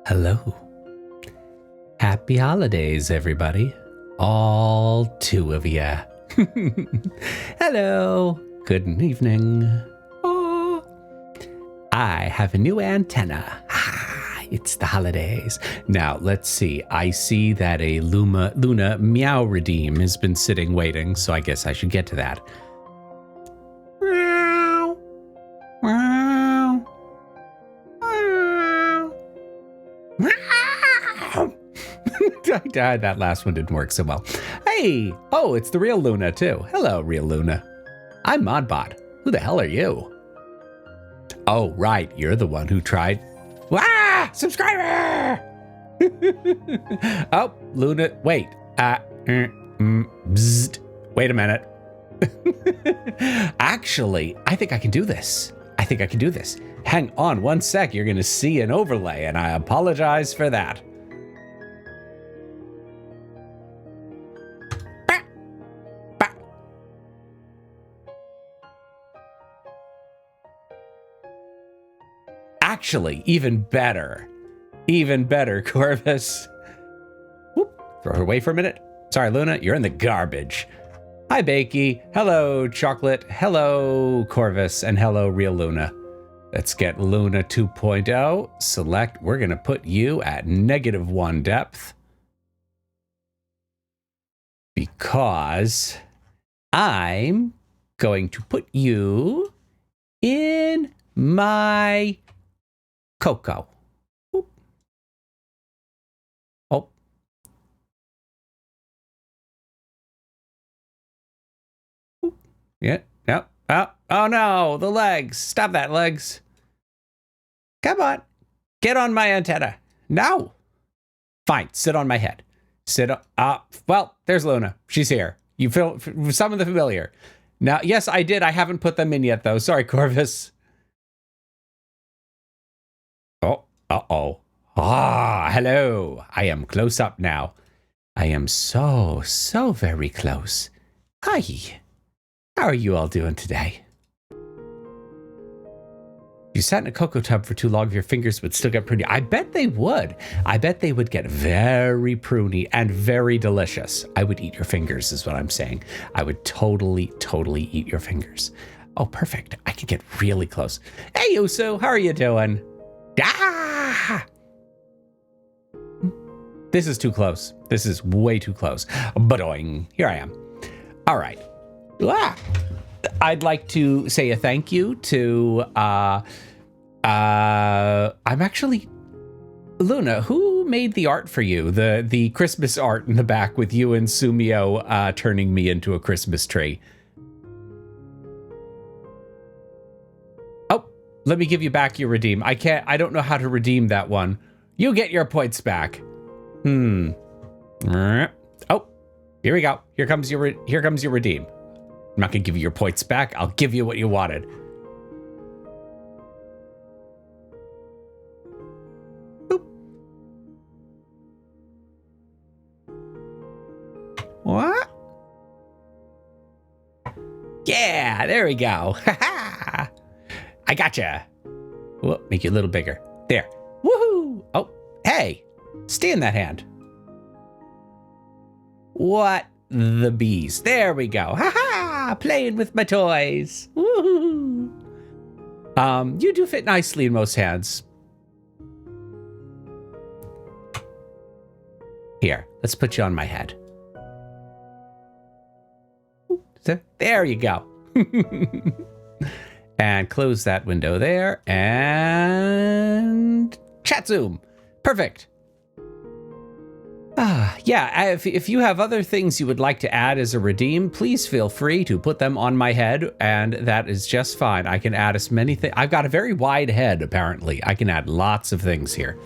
Hello. Happy holidays, everybody. All two of you. Hello. Good evening. Oh. I have a new antenna. It's the holidays. Now, let's see. I see that a Luna Meow Redeem has been sitting waiting, so I guess I should get to that. Meow. Meow. That last one didn't work so well. Hey! Oh, it's the real Luna, too. Hello, real Luna. I'm Modbot. Who the hell are you? Oh, right. You're the one who tried... Wah! Subscriber! Oh, Luna... Wait. Bzzzt. Wait a minute. Actually, I think I can do this. Hang on one sec. You're going to see an overlay, and I apologize for that. Actually, even better, Corvus. Whoop, throw her away for a minute. Sorry, Luna, you're in the garbage. Hi, Bakey. Hello, Chocolate. Hello, Corvus. And hello, real Luna. Let's get Luna 2.0. Select. We're going to put you at -1 depth. Because I'm going to put you in my Coco. Oop. Oh. Oop. Yeah. No. Oh no, the legs. Stop that, legs. Come on. Get on my antenna. No. Fine. Sit on my head. Sit on. Well, there's Luna. She's here. You feel some of the familiar. Now, yes, I did. I haven't put them in yet, though. Sorry, Corvus. Oh, uh-oh. Hello. I am close up now. I am so very close. Hi. How are you all doing today? If you sat in a cocoa tub for too long, your fingers would still get pruny. I bet they would. I bet they would get very pruny and very delicious. I would eat your fingers is what I'm saying. I would totally eat your fingers. Oh, perfect. I can get really close. Hey, Usu, how are you doing? Ah! This is too close. This is way too close. Badoing. Here I am. All right. Ah! I'd like to say a thank you to, I'm actually, Luna, who made the art for you? The Christmas art in the back with you and Sumio turning me into a Christmas tree. Oh, let me give you back your redeem. I don't know how to redeem that one. You get your points back. Oh, here we go. Here comes your redeem. I'm not gonna give you your points back. I'll give you what you wanted. Boop. What? Yeah, there we go. I gotcha. Whoa, make you a little bigger. There. Woohoo! Oh, hey, stay in that hand. What the bees? There we go. Ha ha! Playing with my toys. Woohoo! You do fit nicely in most hands. Here, let's put you on my head. There you go. And close that window there. And chat zoom. Perfect. Yeah, if you have other things you would like to add as a redeem, please feel free to put them on my head, and that is just fine. I can add as many things. I've got a very wide head, apparently. I can add lots of things here.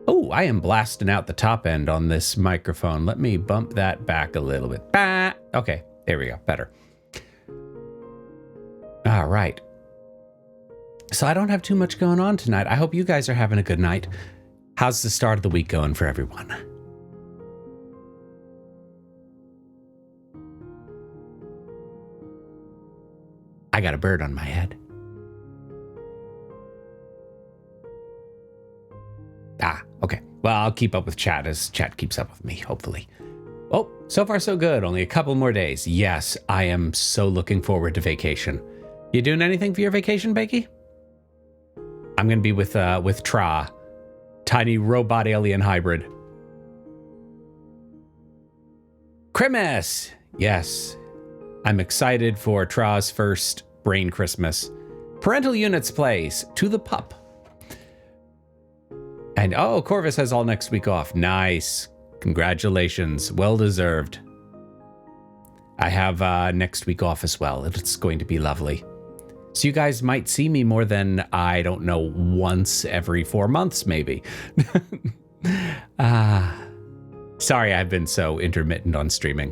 Oh, I am blasting out the top end on this microphone. Let me bump that back a little bit. Bah! Okay, there we go. Better. All right. So I don't have too much going on tonight. I hope you guys are having a good night. How's the start of the week going for everyone? I got a bird on my head. Okay. Well, I'll keep up with chat as chat keeps up with me, hopefully. Oh, so far so good. Only a couple more days. Yes, I am so looking forward to vacation. You doing anything for your vacation, Bakey? I'm going to be with Tra. Tiny robot alien hybrid. Christmas! Yes. I'm excited for Tra's first brain Christmas. Parental units place to the pup. And oh, Corvus has all next week off. Nice. Congratulations. Well deserved. I have next week off as well. It's going to be lovely. So you guys might see me more than, I don't know, once every 4 months, maybe. Sorry I've been so intermittent on streaming.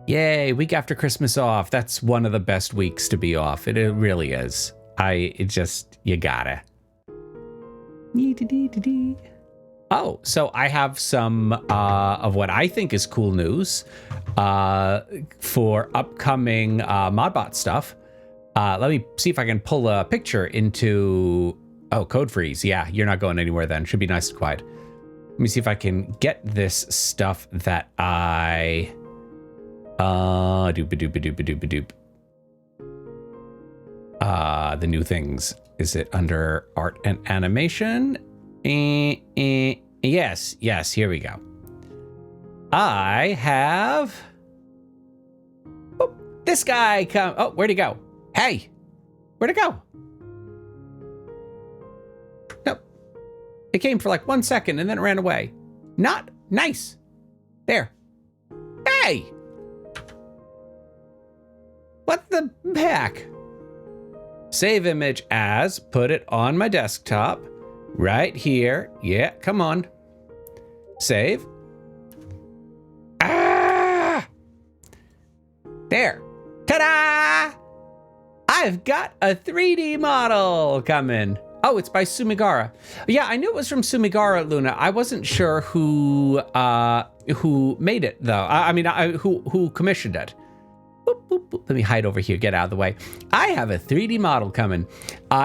Yay, week after Christmas off. That's one of the best weeks to be off. It really is. You gotta. Oh, so I have some of what I think is cool news for upcoming Modbot stuff. Let me see if I can pull a picture into... Oh, code freeze. Yeah, you're not going anywhere then. Should be nice and quiet. Let me see if I can get this stuff that I... doop-a-doop-a-doop-a-doop-a-doop. The new things. Is it under art and animation? Yes, here we go. I have... Oh, this guy come... Oh, where'd he go? Hey, where'd it go? Nope. It came for like 1 second and then it ran away. Not nice. There. Hey! What the heck? Save image as, put it on my desktop. Right here. Yeah, come on. Save. Ah! There. Ta-da! I've got a 3D model coming. Oh, it's by Sumigara. Yeah, I knew it was from Sumigara, Luna. I wasn't sure who made it, though. Who commissioned it. Boop, boop, boop. Let me hide over here, get out of the way. I have a 3D model coming.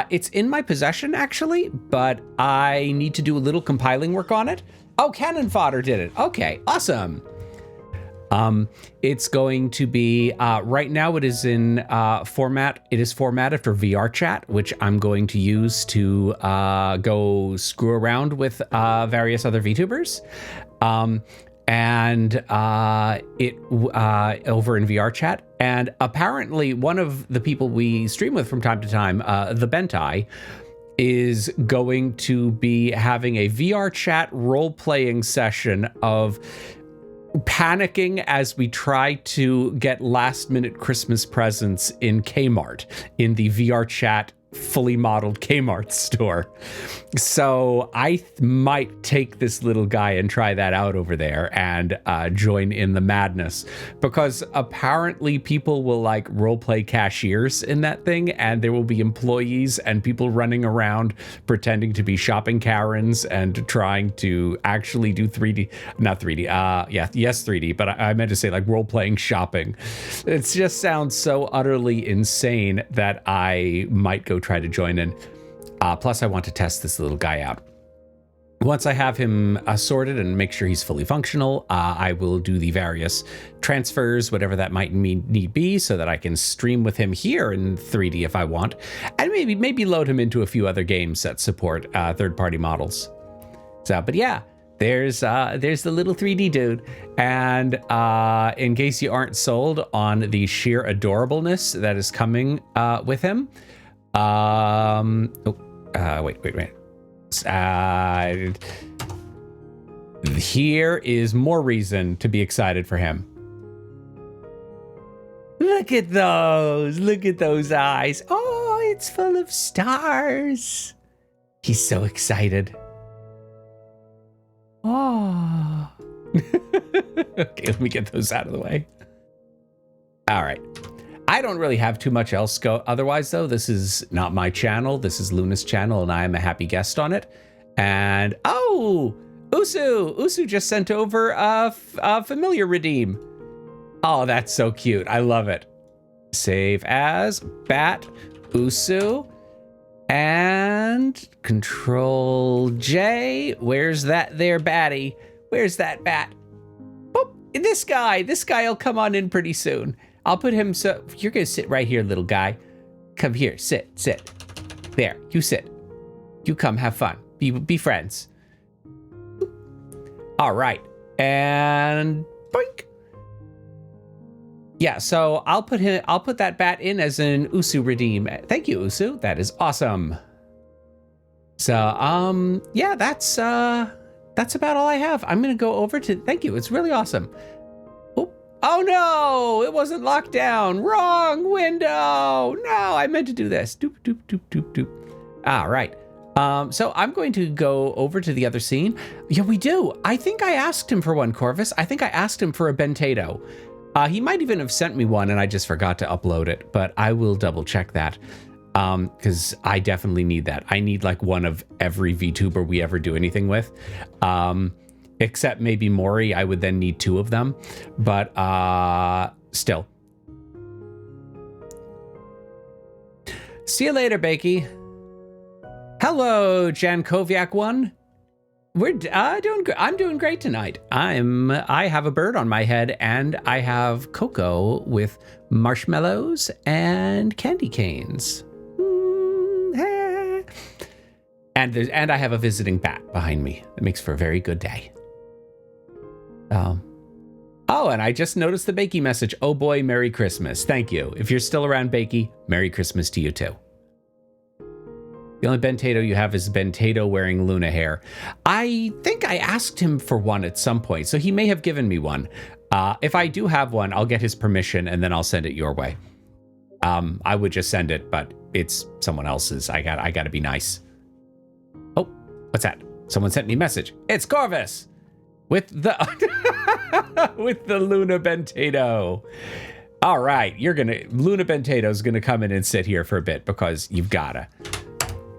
It's in my possession, actually, but I need to do a little compiling work on it. Oh, Cannon Fodder did it. Okay, awesome. It's going to be, right now it is in format. It is formatted for VR chat, which I'm going to use to go screw around with various other VTubers. And it over in VR chat. And apparently one of the people we stream with from time to time, the Bentai, is going to be having a VR chat role-playing session of panicking as we try to get last-minute Christmas presents in Kmart, in the VR chat fully modeled Kmart store. So I might take this little guy and try that out over there and join in the madness, because apparently people will like roleplay cashiers in that thing, and there will be employees and people running around pretending to be shopping Karens and trying to actually do 3D, not 3D, yes 3D, but I meant to say like role-playing shopping. It just sounds so utterly insane that I might go try to join in. Plus I want to test this little guy out. Once I have him sorted and make sure he's fully functional, I will do the various transfers, whatever that might need be, so that I can stream with him here in 3D if I want, and maybe load him into a few other games that support third-party models. So, but yeah, there's the little 3D dude, and in case you aren't sold on the sheer adorableness that is coming with him. Wait. Here is more reason to be excited for him. Look at those eyes. Oh, it's full of stars. He's so excited. Oh. Okay, let me get those out of the way. All right. I don't really have too much else go otherwise, though. This is not my channel. This is Luna's channel, and I am a happy guest on it. And, oh, Usu just sent over a familiar redeem. Oh, that's so cute. I love it. Save as Bat Usu. And Control J. Where's that there batty? Where's that bat? Boop. This guy'll come on in pretty soon. I'll put him, so you're gonna sit right here, little guy. Come here, sit. There, you sit. You come, have fun. Be friends. All right, and boink. Yeah, so I'll put that bat in as an Usu redeem. Thank you, Usu. That is awesome. So, yeah, that's about all I have. I'm gonna go over to, thank you, it's really awesome. Oh no, it wasn't locked down. Wrong window. No, I meant to do this. Doop, doop, doop, doop, doop. All right. So I'm going to go over to the other scene. Yeah, we do. I think I asked him for one, Corvus. I think I asked him for a Bentato. He might even have sent me one and I just forgot to upload it, but I will double check that. Because I definitely need that. I need like one of every VTuber we ever do anything with. Except maybe Maury, I would then need 2 of them. But still. See you later, Bakey. Hello, Jankoviak one. We're I'm doing great tonight. I have a bird on my head and I have cocoa with marshmallows and candy canes. And I have a visiting bat behind me. It makes for a very good day. Oh, and I just noticed the Bakey message. Oh boy, Merry Christmas. Thank you. If you're still around, Bakey, Merry Christmas to you too. The only Bentato you have is Bentato wearing Luna hair. I think I asked him for one at some point, so he may have given me one. If I do have one, I'll get his permission and then I'll send it your way. I would just send it, but it's someone else's. I gotta be nice. Oh, what's that? Someone sent me a message. It's Corvus with the with the Luna Bentato. All right, Luna Bentato's gonna come in and sit here for a bit because you've gotta.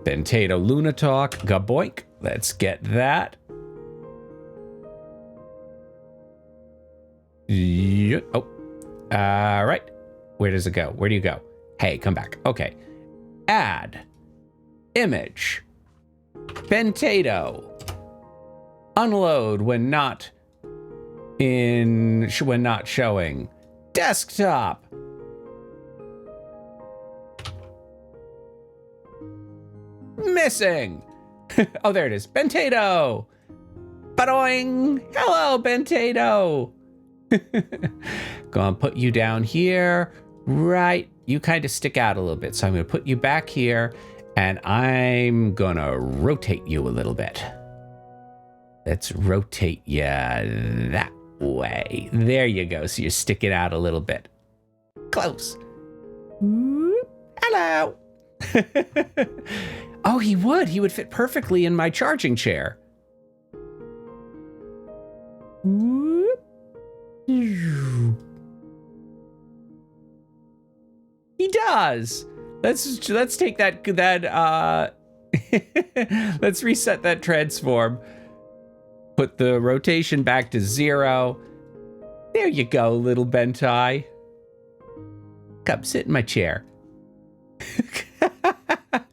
Bentato Luna talk, gaboink. Let's get that. Oh, all right. Where does it go? Where do you go? Hey, come back. Okay. Add. Image. Bentato. Unload when not showing. Desktop. Missing. Oh, there it is. Bentato. Badoing. Hello, Bentato. Gonna put you down here. Right. You kind of stick out a little bit. So I'm going to put you back here and I'm going to rotate you a little bit. Let's rotate you that way. There you go. So you're sticking out a little bit. Close. Hello. Oh, he would. He would fit perfectly in my charging chair. He does. Let's take that let's reset that transform. Put the rotation back to 0. There you go, little Bentai. Come sit in my chair.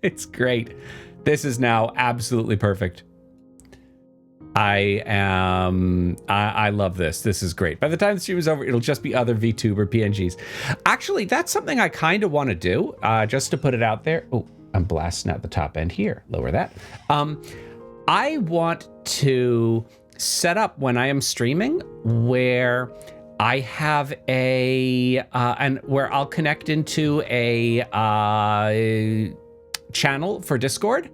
It's great. This is now absolutely perfect. I love this. This is great. By the time the stream is over, it'll just be other VTuber PNGs. Actually, that's something I kind of want to do, just to put it out there. Oh, I'm blasting out the top end here. Lower that. I want to set up when I am streaming where I have and where I'll connect into a channel for Discord.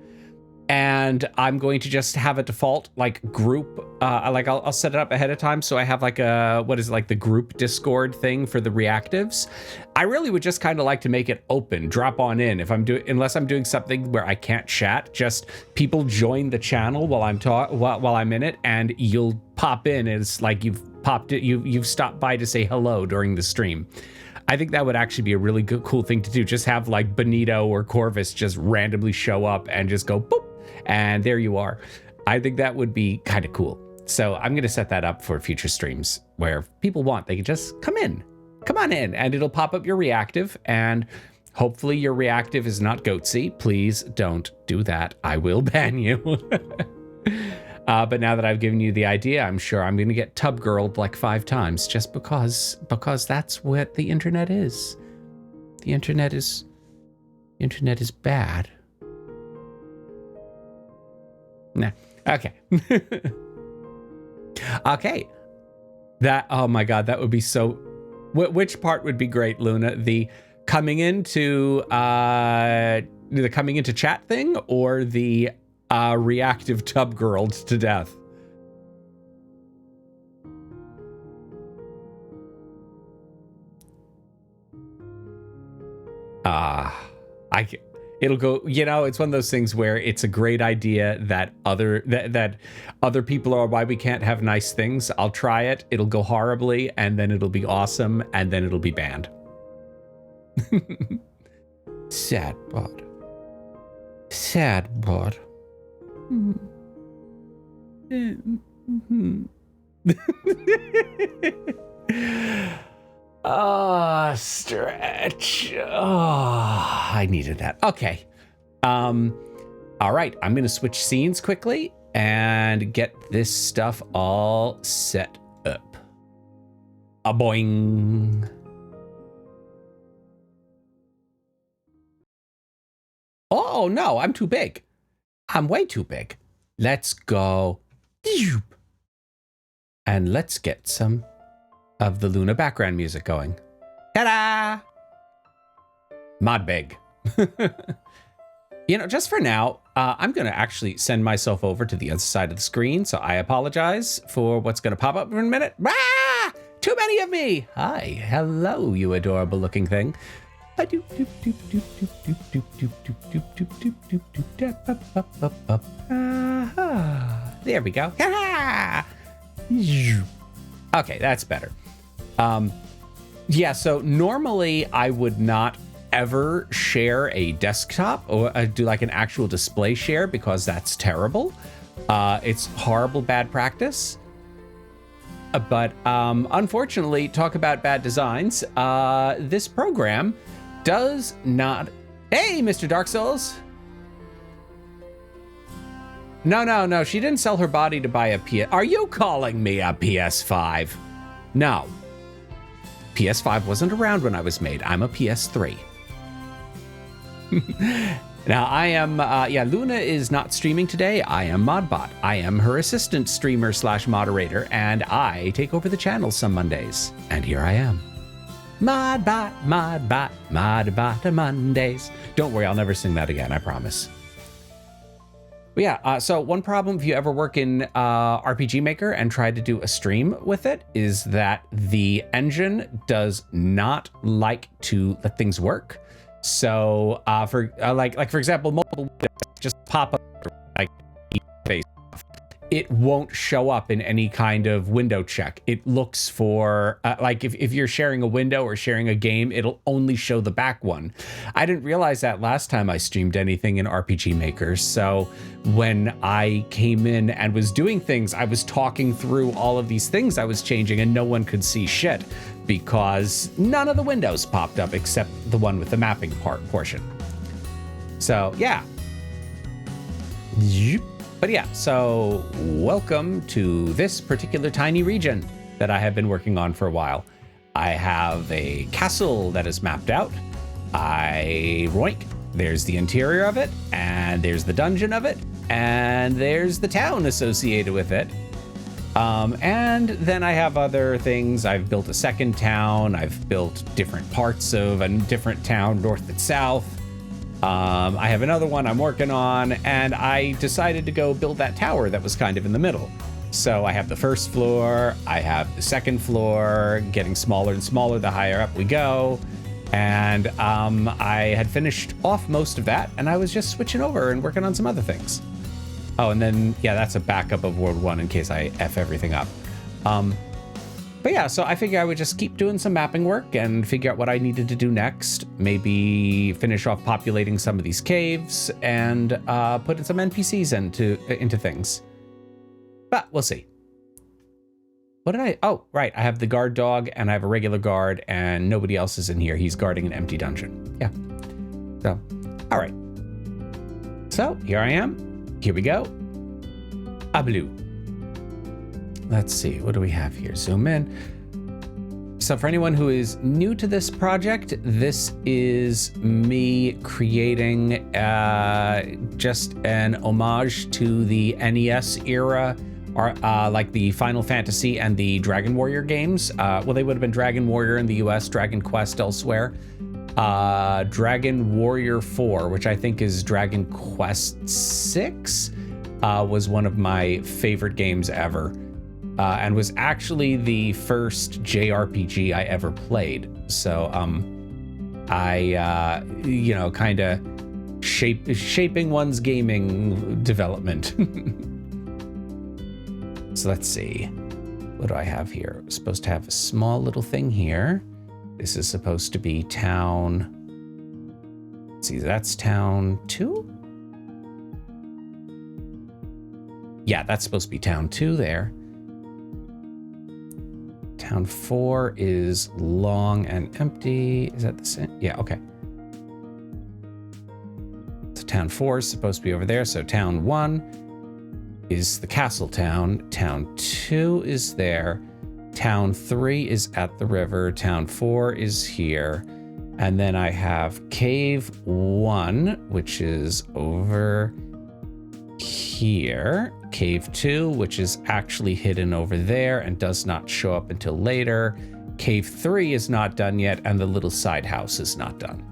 And I'm going to just have a default like group, I'll set it up ahead of time. So I have like the group Discord thing for the reactives. I really would just kind of like to make it open, drop on in unless I'm doing something where I can't chat, just people join the channel while I'm in it and you'll pop in. It's like you've stopped by to say hello during the stream. I think that would actually be a really cool thing to do. Just have like Benito or Corvus just randomly show up and just go boop. And there you are. I think that would be kind of cool. So I'm going to set that up for future streams where people want, they can just come on in and it'll pop up your reactive and Hopefully your reactive is not goatsy. Please don't do that. I will ban you. But now that I've given you the idea, I'm sure I'm going to get tub girled like 5 times just because that's what the internet is. The internet is bad. Nah. Okay. Okay. Oh my God, that would be so... Which part would be great, Luna? The coming into chat thing, or the reactive tub girled to death? It'll go, it's one of those things where it's a great idea that other people are why we can't have nice things. I'll try it. It'll go horribly, and then it'll be awesome, and then it'll be banned. Sad bud. Sad bud. Oh, stretch. Oh, I needed that. Okay. All right. I'm going to switch scenes quickly and get this stuff all set up. A boing. Oh, no, I'm too big. I'm way too big. Let's go. And let's get some of the Luna background music going. Ta-da! Mod big. Just for now, I'm going to actually send myself over to the other side of the screen, so I apologize for what's going to pop up in a minute. Ah! Too many of me! Hi, hello, you adorable looking thing. There we go. Okay, that's better. Yeah, so normally I would not ever share a desktop or do like an actual display share because that's terrible. It's horrible bad practice. But unfortunately, talk about bad designs. This program does not... Hey, Mr. Dark Souls. No, she didn't sell her body to buy a PS... Are you calling me a PS5? No. PS5 wasn't around when I was made. I'm a PS3. Now, I am... Luna is not streaming today. I am Modbot. I am her assistant streamer / moderator, and I take over the channel some Mondays. And here I am. Modbot Mondays. Don't worry, I'll never sing that again, I promise. But yeah, so one problem if you ever work in RPG Maker and try to do a stream with it is that the engine does not like to let things work. So for example, multiple windows just pop up like face. It won't show up in any kind of window check. It looks for, if you're sharing a window or sharing a game, it'll only show the back one. I didn't realize that last time I streamed anything in RPG Maker. So when I came in and was doing things, I was talking through all of these things I was changing and no one could see shit because none of the windows popped up except the one with the mapping portion. So yeah. But yeah, so welcome to this particular tiny region that I have been working on for a while. I have a castle that is mapped out. There's the interior of it, and there's the dungeon of it, and there's the town associated with it. And then I have other things. I've built a second town. I've built different parts of a different town, north and south. I have another one I'm working on, and I decided to go build that tower that was kind of in the middle. So I have the first floor, I have the second floor, getting smaller and smaller the higher up we go. And I had finished off most of that, and I was just switching over and working on some other things. Oh, and then, yeah, that's a backup of World 1 in case I F everything up. But yeah, so I figure I would just keep doing some mapping work and figure out what I needed to do next. Maybe finish off populating some of these caves and put in some NPCs into things. But we'll see. What did I... Oh, right. I have the guard dog and I have a regular guard and nobody else is in here. He's guarding an empty dungeon. Yeah. So, all right. So here I am. Here we go. A blue. Let's see. What do we have here? Zoom in. So for anyone who is new to this project, this is me creating just an homage to the NES era, or like the Final Fantasy and the Dragon Warrior games. Well, they would have been Dragon Warrior in the US, Dragon Quest elsewhere. Dragon Warrior 4, which I think is Dragon Quest 6, was one of my favorite games ever, and was actually the first JRPG I ever played. So I you know, kind of shaping one's gaming development. So let's see, what do I have here? I'm supposed to have a small little thing here. This is supposed to be town. Let's see, that's town 2? Yeah, that's supposed to be town 2 there. Town 4 is long and empty. Is that the same? Yeah, okay. So town 4 is supposed to be over there. So town 1 is the castle town. Town 2 is there. Town 3 is at the river. Town 4 is here. And then I have Cave 1, which is over here. Cave 2, which is actually hidden over there and does not show up until later. Cave 3 is not done yet, and the little side house is not done.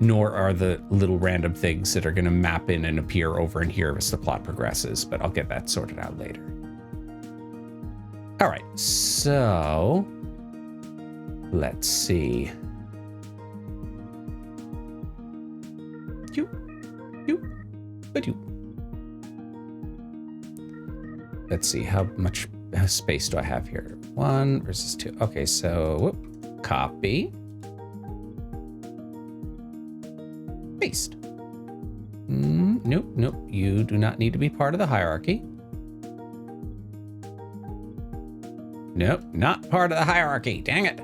Nor are the little random things that are going to map in and appear over in here as the plot progresses, but I'll get that sorted out later. All right, so let's see. Let's see, how much space do I have here? 1 versus 2. Okay, so whoop, copy. Paste. Nope, nope. You do not need to be part of the hierarchy. Nope, not part of the hierarchy. Dang it.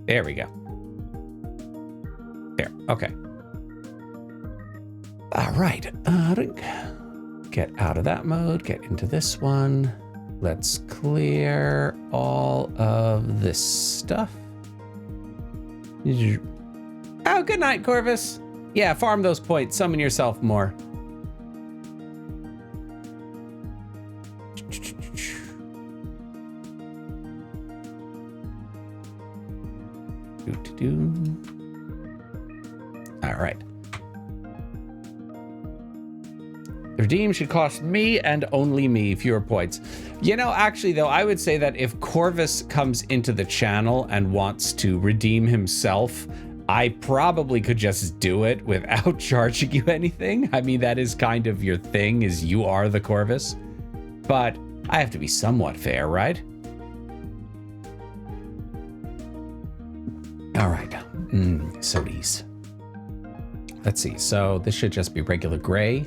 There we go. There, okay. All right. Get out of that mode, get into this one. Let's clear all of this stuff. Oh, good night, Corvus. Yeah, farm those points, summon yourself more. All right. Redeem should cost me and only me fewer points. You know, actually, though, I would say that if Corvus comes into the channel and wants to redeem himself, I probably could just do it without charging you anything. I mean, that is kind of your thing, is you are the Corvus. But I have to be somewhat fair, right? All right. Sodies. Let's see. So this should just be regular gray.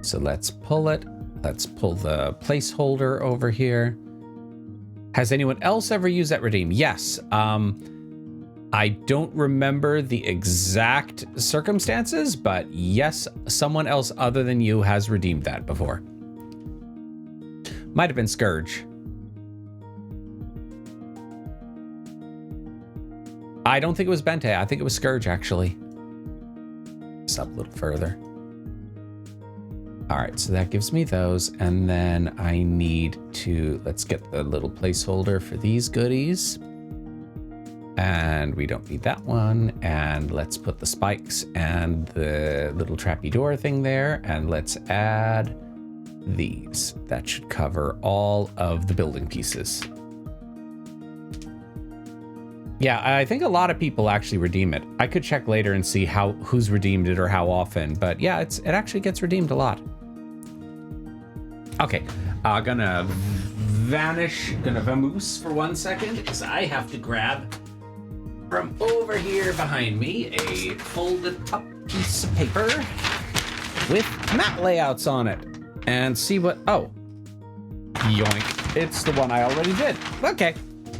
So let's pull it. Let's pull the placeholder over here. Has anyone else ever used that redeem? Yes. I don't remember the exact circumstances, but yes, someone else other than you has redeemed that before. Might have been Scourge. I don't think it was Bente. I think it was Scourge, actually. Just up a little further. All right, so that gives me those. And then I need to, let's get the little placeholder for these goodies. And we don't need that one. And let's put the spikes and the little trappy door thing there. And let's add these. That should cover all of the building pieces. Yeah, I think a lot of people actually redeem it. I could check later and see who's redeemed it or how often, but yeah, it actually gets redeemed a lot. Okay, gonna vamoose for 1 second because I have to grab from over here behind me a folded up piece of paper with map layouts on it and see what, oh, yoink, it's the one I already did. Okay.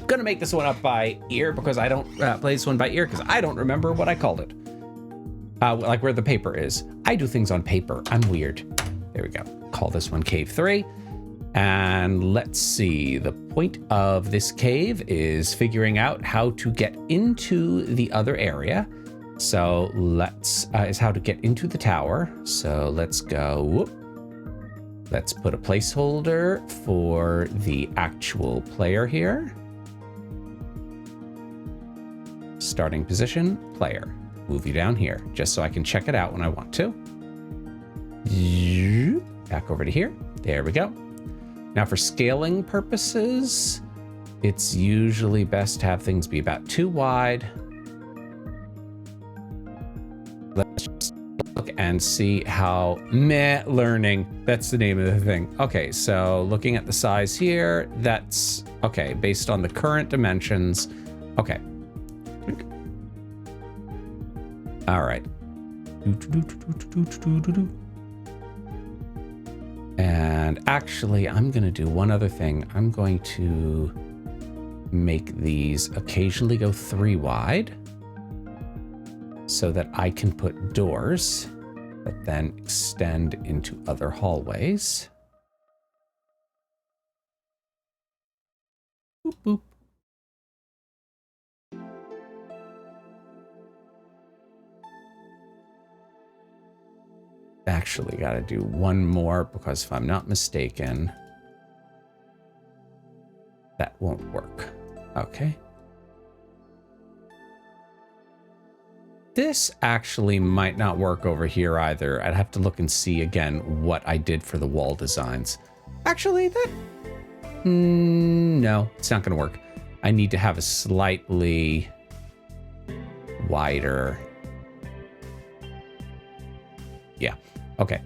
Gonna make this one up by ear because I don't play this one by ear because I don't remember what I called it. like where the paper is. I do things on paper. I'm weird. There we go. Call this one cave 3. And let's see. The point of this cave is figuring out how to get into the other area. So is how to get into the tower. So let's go. Whoop. Let's put a placeholder for the actual player here. Starting position, player. Move you down here, just so I can check it out when I want to. Back over to here. There we go. Now for scaling purposes, it's usually best to have things be about 2 wide. Let's just look and see how learning. That's the name of the thing. Okay, so looking at the size here, that's okay, based on the current dimensions. Okay. All right. And actually, I'm going to do one other thing. I'm going to make these occasionally go 3 wide so that I can put doors that then extend into other hallways. Boop, boop. Actually, got to do one more because if I'm not mistaken, that won't work. Okay. This actually might not work over here either. I'd have to look and see again what I did for the wall designs. Actually, no, it's not going to work. I need to have a slightly wider. Yeah. Okay.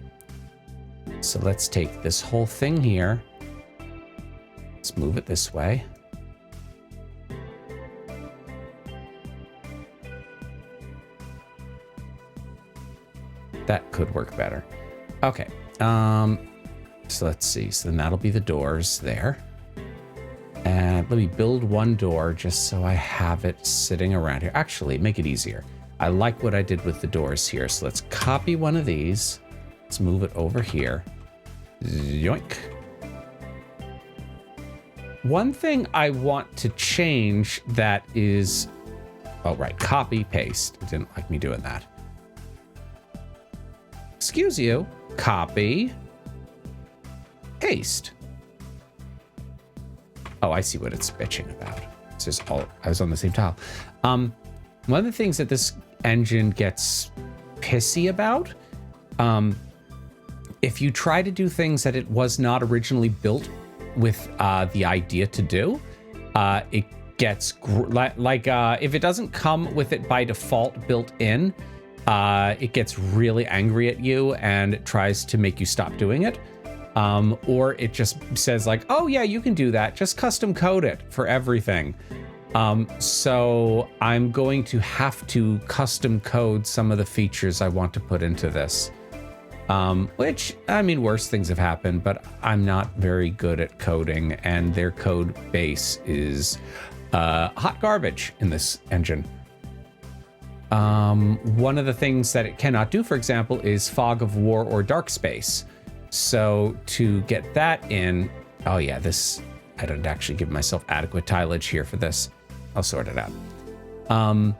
So let's take this whole thing here. Let's move it this way. That could work better. Okay. So let's see. So then that'll be the doors there. And let me build one door just so I have it sitting around here. Actually, make it easier. I like what I did with the doors here. So let's copy one of these. Let's move it over here. Yoink. One thing I want to change that is... Oh, right. Copy, paste. It didn't like me doing that. Excuse you. Copy. Paste. Oh, I see what it's bitching about. It's just all... I was on the same tile. One of the things that this engine gets pissy about, if you try to do things that it was not originally built with the idea to do, it gets if it doesn't come with it by default built in, it gets really angry at you and it tries to make you stop doing it. Or it just says like, oh yeah, you can do that. Just custom code it for everything. So I'm going to have to custom code some of the features I want to put into this. Which, I mean, worse things have happened, but I'm not very good at coding, and their code base is hot garbage in this engine. One of the things that it cannot do, for example, is fog of war or dark space. So to get that in, oh yeah, this, I don't actually give myself adequate tileage here for this. I'll sort it out. One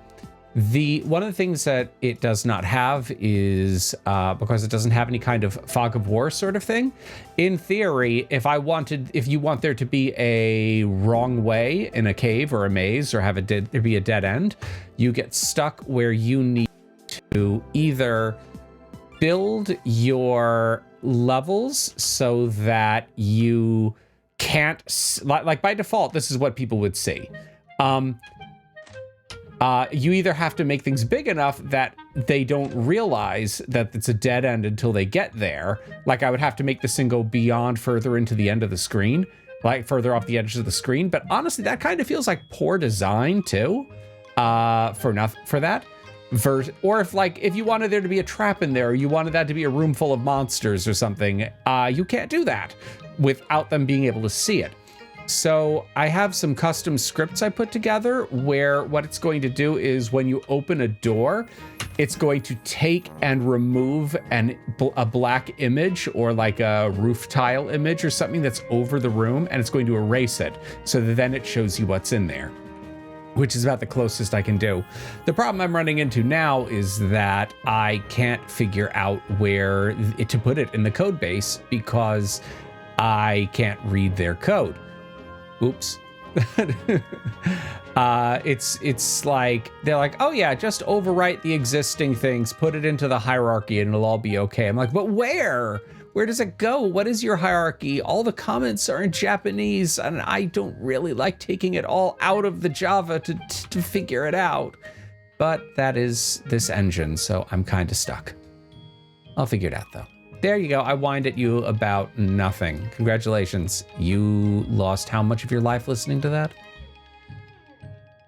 of the things that it does not have is because it doesn't have any kind of fog of war sort of thing. In theory, if you want there to be a wrong way in a cave or a maze, or there be a dead end, you get stuck where you need to either build your levels so that you can't, like by default, this is what people would see. You either have to make things big enough that they don't realize that it's a dead end until they get there. Like I would have to make this thing go beyond further into the end of the screen, like further off the edges of the screen. But honestly, that kind of feels like poor design too, for that. Or if you wanted there to be a trap in there, or you wanted that to be a room full of monsters or something, you can't do that without them being able to see it. So I have some custom scripts I put together where what it's going to do is when you open a door, it's going to take and remove a black image or like a roof tile image or something that's over the room, and it's going to erase it so that then it shows you what's in there, which is about the closest I can do. The problem I'm running into now is that I can't figure out where to put it in the code base because I can't read their code. Oops. It's like, they're like, oh yeah, just overwrite the existing things, put it into the hierarchy and it'll all be okay. I'm like, but where? Where does it go? What is your hierarchy? All the comments are in Japanese and I don't really like taking it all out of the Java to figure it out. But that is this engine, so I'm kind of stuck. I'll figure it out though. There you go. I whined at you about nothing. Congratulations. You lost how much of your life listening to that?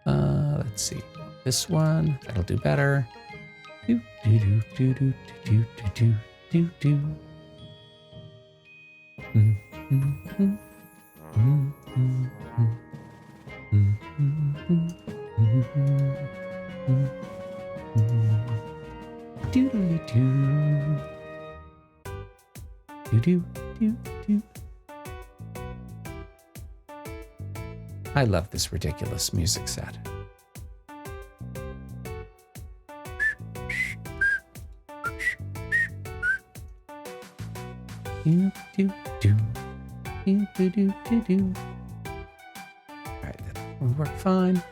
Let's see. This one, that'll do better. Do do do do do do do do do. I love this ridiculous music set. All right, that will work fine.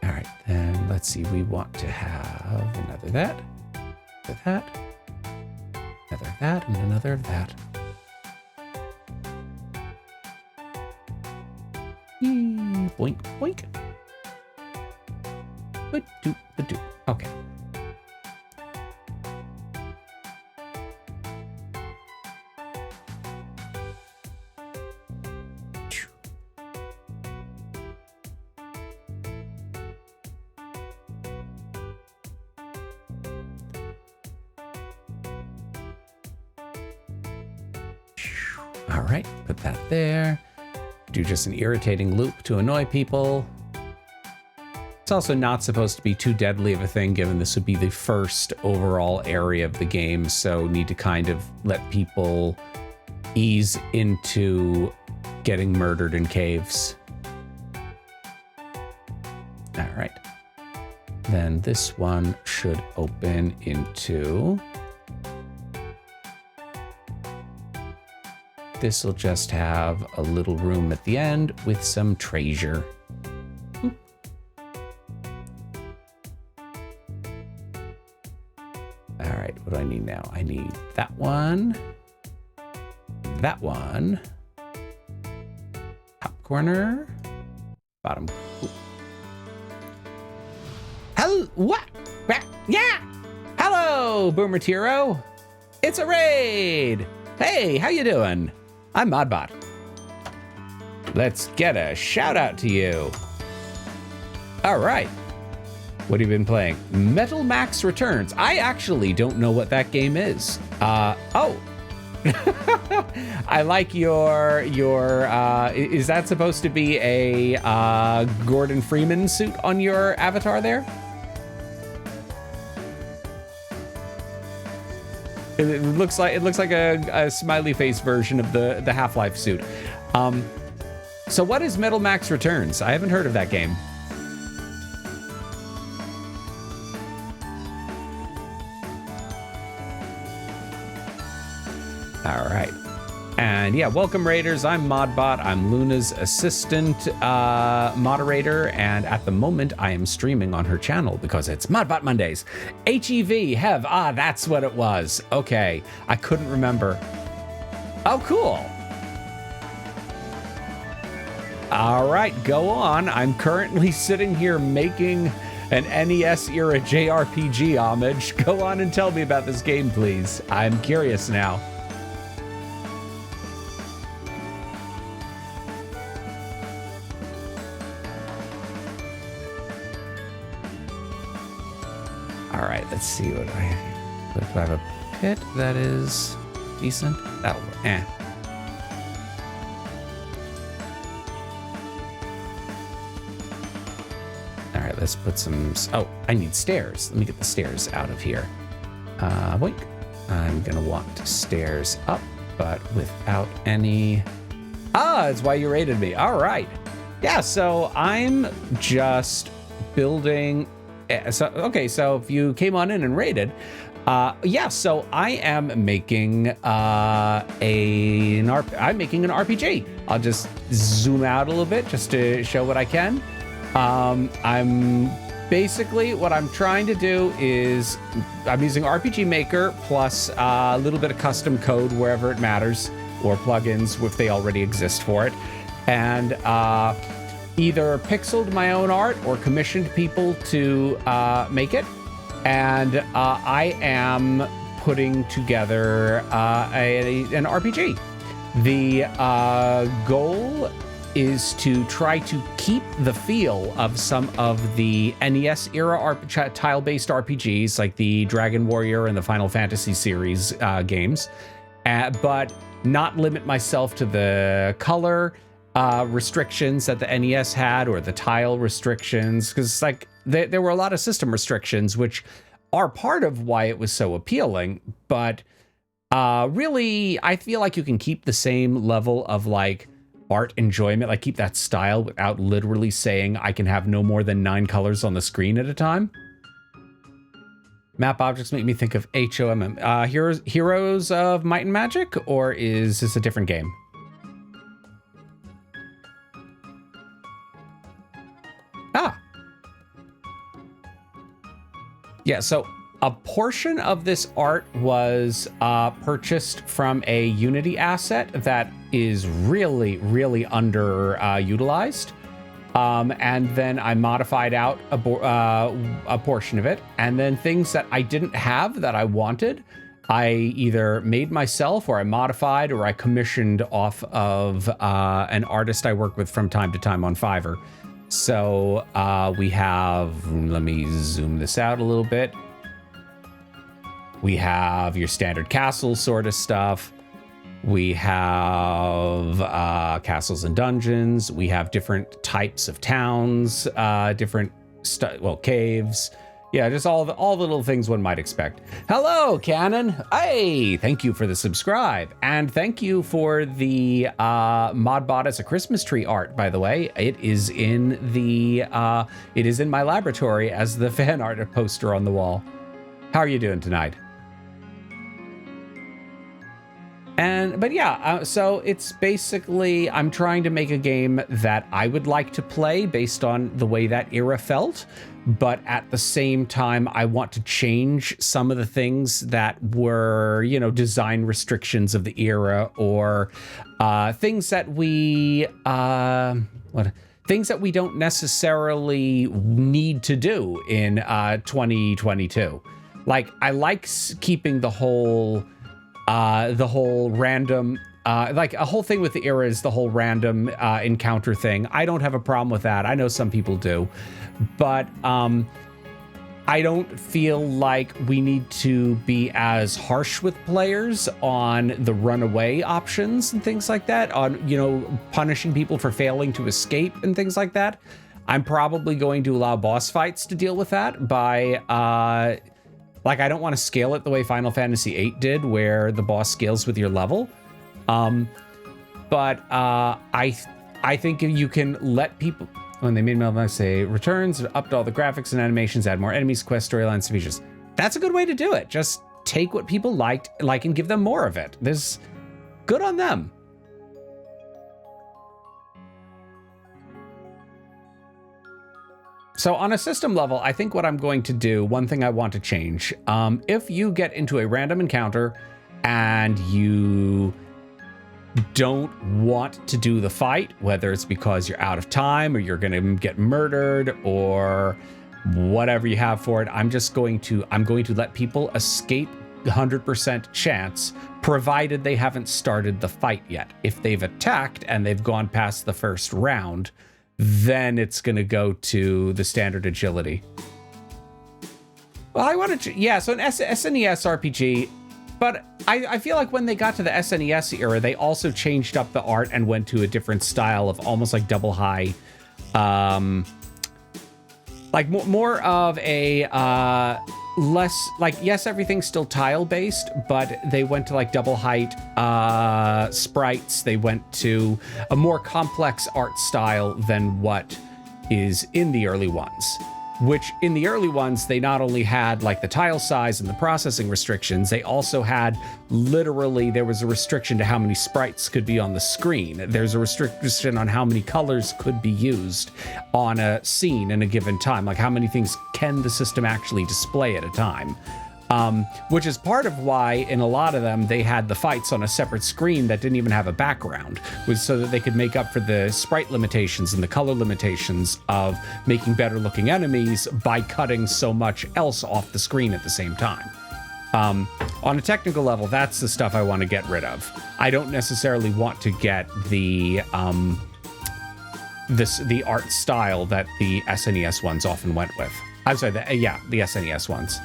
All right, then let's see. We want to have another that, another that, another that, and another that. Boink, boink. Ba-doop, ba-doop. Okay. All right, put that there. Do just an irritating loop to annoy people. It's also not supposed to be too deadly of a thing, given this would be the first overall area of the game, so need to kind of let people ease into getting murdered in caves. All right. Then this one should open into... This will just have a little room at the end with some treasure. Oop. All right, what do I need now? I need that one, top corner, bottom. Oop. Hello, what? Yeah. Hello, Boomer Tiro. It's a raid. Hey, how you doing? I'm Modbot. Let's get a shout out to you. All right. What have you been playing? Metal Max Returns. I actually don't know what that game is. Oh. I like your, is that supposed to be a Gordon Freeman suit on your avatar there? It looks like a smiley face version of the Half-Life suit. So what is Metal Max Returns? I haven't heard of that game. All right. And yeah, welcome Raiders. I'm Modbot. I'm Luna's assistant moderator, and at the moment I am streaming on her channel because it's Modbot Mondays. HEV, that's what it was. Okay, I couldn't remember. Oh, cool. All right, go on. I'm currently sitting here making an NES era JRPG homage. Go on and tell me about this game, please. I'm curious now. All right, let's see what I have. If I have a pit that is decent, that'll work. let's put some, oh, I need stairs. Let me get the stairs out of here. Wait, I'm gonna want stairs up, but without any, that's why you rated me. All right. Yeah, so I'm just building, so if you came on in and rated, yeah, so I am making I'm making an RPG. I'll just zoom out a little bit just to show what I can. I'm basically, what I'm trying to do is I'm using RPG Maker plus a little bit of custom code wherever it matters, or plugins if they already exist for it, and either pixeled my own art or commissioned people to make it. And I am putting together an RPG. The goal is to try to keep the feel of some of the NES era tile-based RPGs, like the Dragon Warrior and the Final Fantasy series games, but not limit myself to the color restrictions that the NES had, or the tile restrictions, because like there were a lot of system restrictions, which are part of why it was so appealing. But really, I feel like you can keep the same level of like art enjoyment, like keep that style without literally saying I can have no more than 9 colors on the screen at a time. Map objects make me think of HOMM. Heroes of Might and Magic, or is this a different game? Yeah, so a portion of this art was purchased from a Unity asset that is really, really underutilized. And then I modified out a portion of it. And then things that I didn't have that I wanted, I either made myself, or I modified, or I commissioned off of an artist I work with from time to time on Fiverr. So we have, let me zoom this out a little bit. We have your standard castle sort of stuff. We have castles and dungeons. We have different types of towns, different caves. Yeah, just all the little things one might expect. Hello, Cannon. Hey, thank you for the subscribe, and thank you for the Modbot as a Christmas tree art. By the way, it is in my laboratory as the fan art poster on the wall. How are you doing tonight? But yeah, so it's basically, I'm trying to make a game that I would like to play based on the way that era felt, but at the same time, I want to change some of the things that were, design restrictions of the era, or things that we don't necessarily need to do in 2022. Like, I like keeping the whole random, like a whole thing with the era is the whole random encounter thing. I don't have a problem with that. I know some people do, but I don't feel like we need to be as harsh with players on the runaway options and things like that, on, punishing people for failing to escape and things like that. I'm probably going to allow boss fights to deal with that by, like, I don't want to scale it the way Final Fantasy VIII did, where the boss scales with your level. But I think you can let people, when they made Melvin say returns, upped all the graphics and animations, add more enemies, quest storylines, features. That's a good way to do it. Just take what people like, and give them more of it. There's good on them. So on a system level, I think what I'm going to do, one thing I want to change, if you get into a random encounter and you don't want to do the fight, whether it's because you're out of time or you're going to get murdered or whatever you have for it, I'm going to let people escape 100% chance, provided they haven't started the fight yet. If they've attacked and they've gone past the first round, then it's going to go to the standard agility. Well, I wanted to, yeah, so an SNES RPG, but I feel like when they got to the SNES era, they also changed up the art and went to a different style of almost like double high like more of a less like, yes, everything's still tile based, but they went to like double height sprites. They went to a more complex art style than what is in the early ones. Which in the early ones, they not only had like the tile size and the processing restrictions, they also had literally, there was a restriction to how many sprites could be on the screen. There's a restriction on how many colors could be used on a scene in a given time. Like how many things can the system actually display at a time? Which is part of why in a lot of them they had the fights on a separate screen that didn't even have a background, was so that they could make up for the sprite limitations and the color limitations of making better looking enemies by cutting so much else off the screen at the same time. On a technical level, that's the stuff I want to get rid of. I don't necessarily want to get the the art style that the SNES ones often went with. I'm sorry, the SNES ones.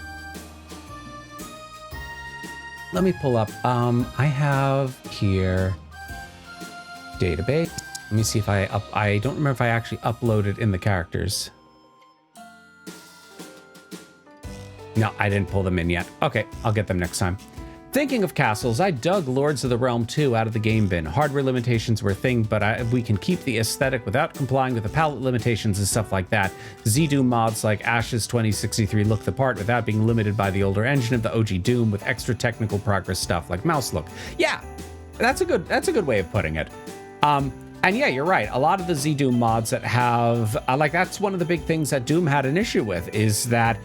Let me pull up, I have here database. Let me see if I don't remember if I actually uploaded in the characters. No, I didn't pull them in yet. Okay, I'll get them next time. Thinking of castles, I dug Lords of the Realm 2 out of the game bin. Hardware limitations were a thing, but we can keep the aesthetic without complying with the palette limitations and stuff like that. Z-Doom mods like Ashes 2063 look the part without being limited by the older engine of the OG Doom with extra technical progress stuff like mouse look. Yeah, that's a good way of putting it. And yeah, you're right. A lot of the Z-Doom mods that have, like that's one of the big things that Doom had an issue with, is that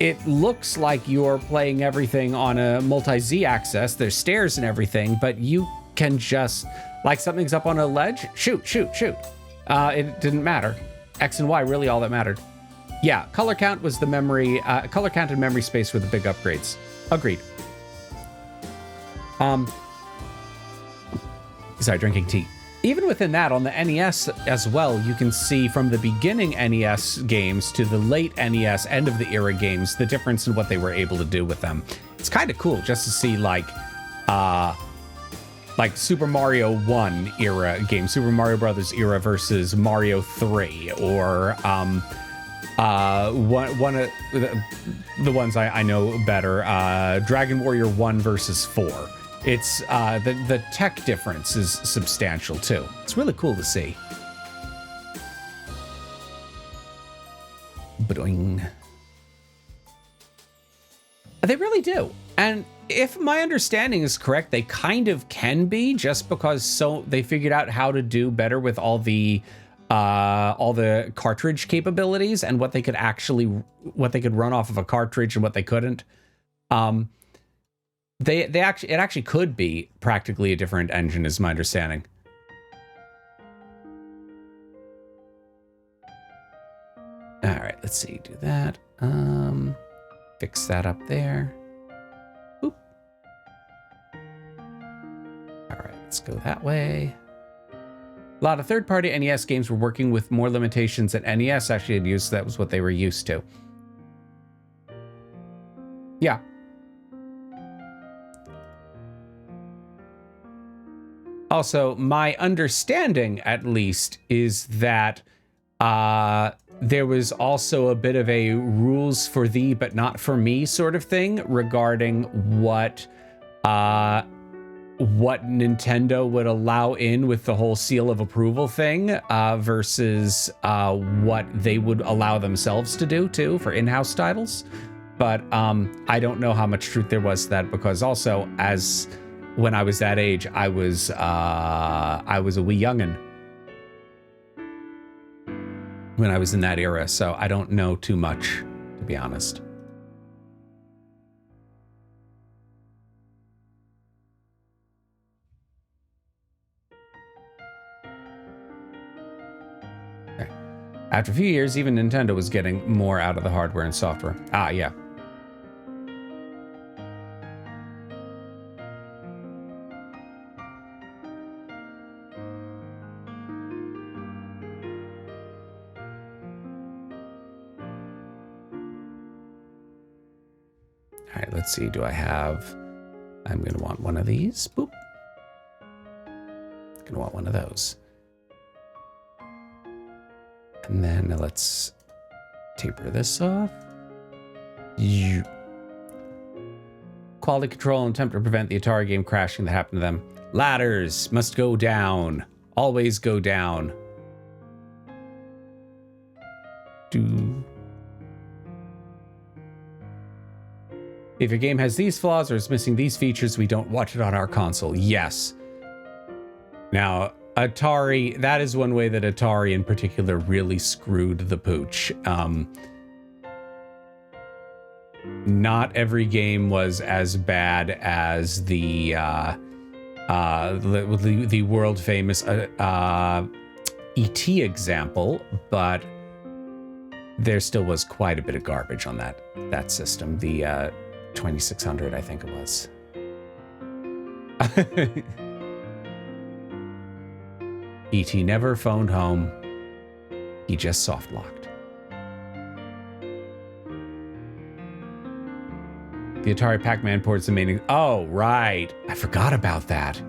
it looks like you're playing everything on a multi-Z axis. There's stairs and everything, but you can just, like something's up on a ledge, shoot. It didn't matter. X and Y, really all that mattered. Yeah, color count was the memory, color count and memory space were the big upgrades. Agreed. Sorry, drinking tea. Even within that, on the NES as well, you can see from the beginning NES games to the late NES, end of the era games, the difference in what they were able to do with them. It's kind of cool just to see like Super Mario 1 era game, Super Mario Brothers era versus Mario 3, or one of the ones I know better, Dragon Warrior 1 versus 4. It's the tech difference is substantial too. It's really cool to see. Boing. They really do. And if my understanding is correct, they kind of can be, just because they figured out how to do better with all the cartridge capabilities and what they could run off of a cartridge and what they couldn't. It actually could be practically a different engine, is my understanding. All right, let's see, do that. Fix that up there. Oop. All right, let's go that way. A lot of third-party NES games were working with more limitations than NES actually had used. That was what they were used to. Yeah. Also, my understanding, at least, is that there was also a bit of a rules for thee but not for me sort of thing regarding what Nintendo would allow in with the whole seal of approval thing versus what they would allow themselves to do too for in-house titles. But I don't know how much truth there was to that, because also, as when I was that age, I was a wee youngin' when I was in that era, so I don't know too much, to be honest. Okay. After a few years, even Nintendo was getting more out of the hardware and software. Ah, yeah. All right, let's see. Do I have... I'm going to want one of these. Boop. Going to want one of those. And then let's taper this off. Quality control and attempt to prevent the Atari game crashing that happened to them. Ladders must go down. Always go down. If your game has these flaws or is missing these features, we don't watch it on our console. Yes. Now, Atari, that is one way that Atari in particular really screwed the pooch. Not every game was as bad as the world famous E.T. example, but there still was quite a bit of garbage on that system. The 2600, I think it was. E.T. never phoned home. He just soft locked. The Atari Pac-Man ports the main... Oh, right. I forgot about that.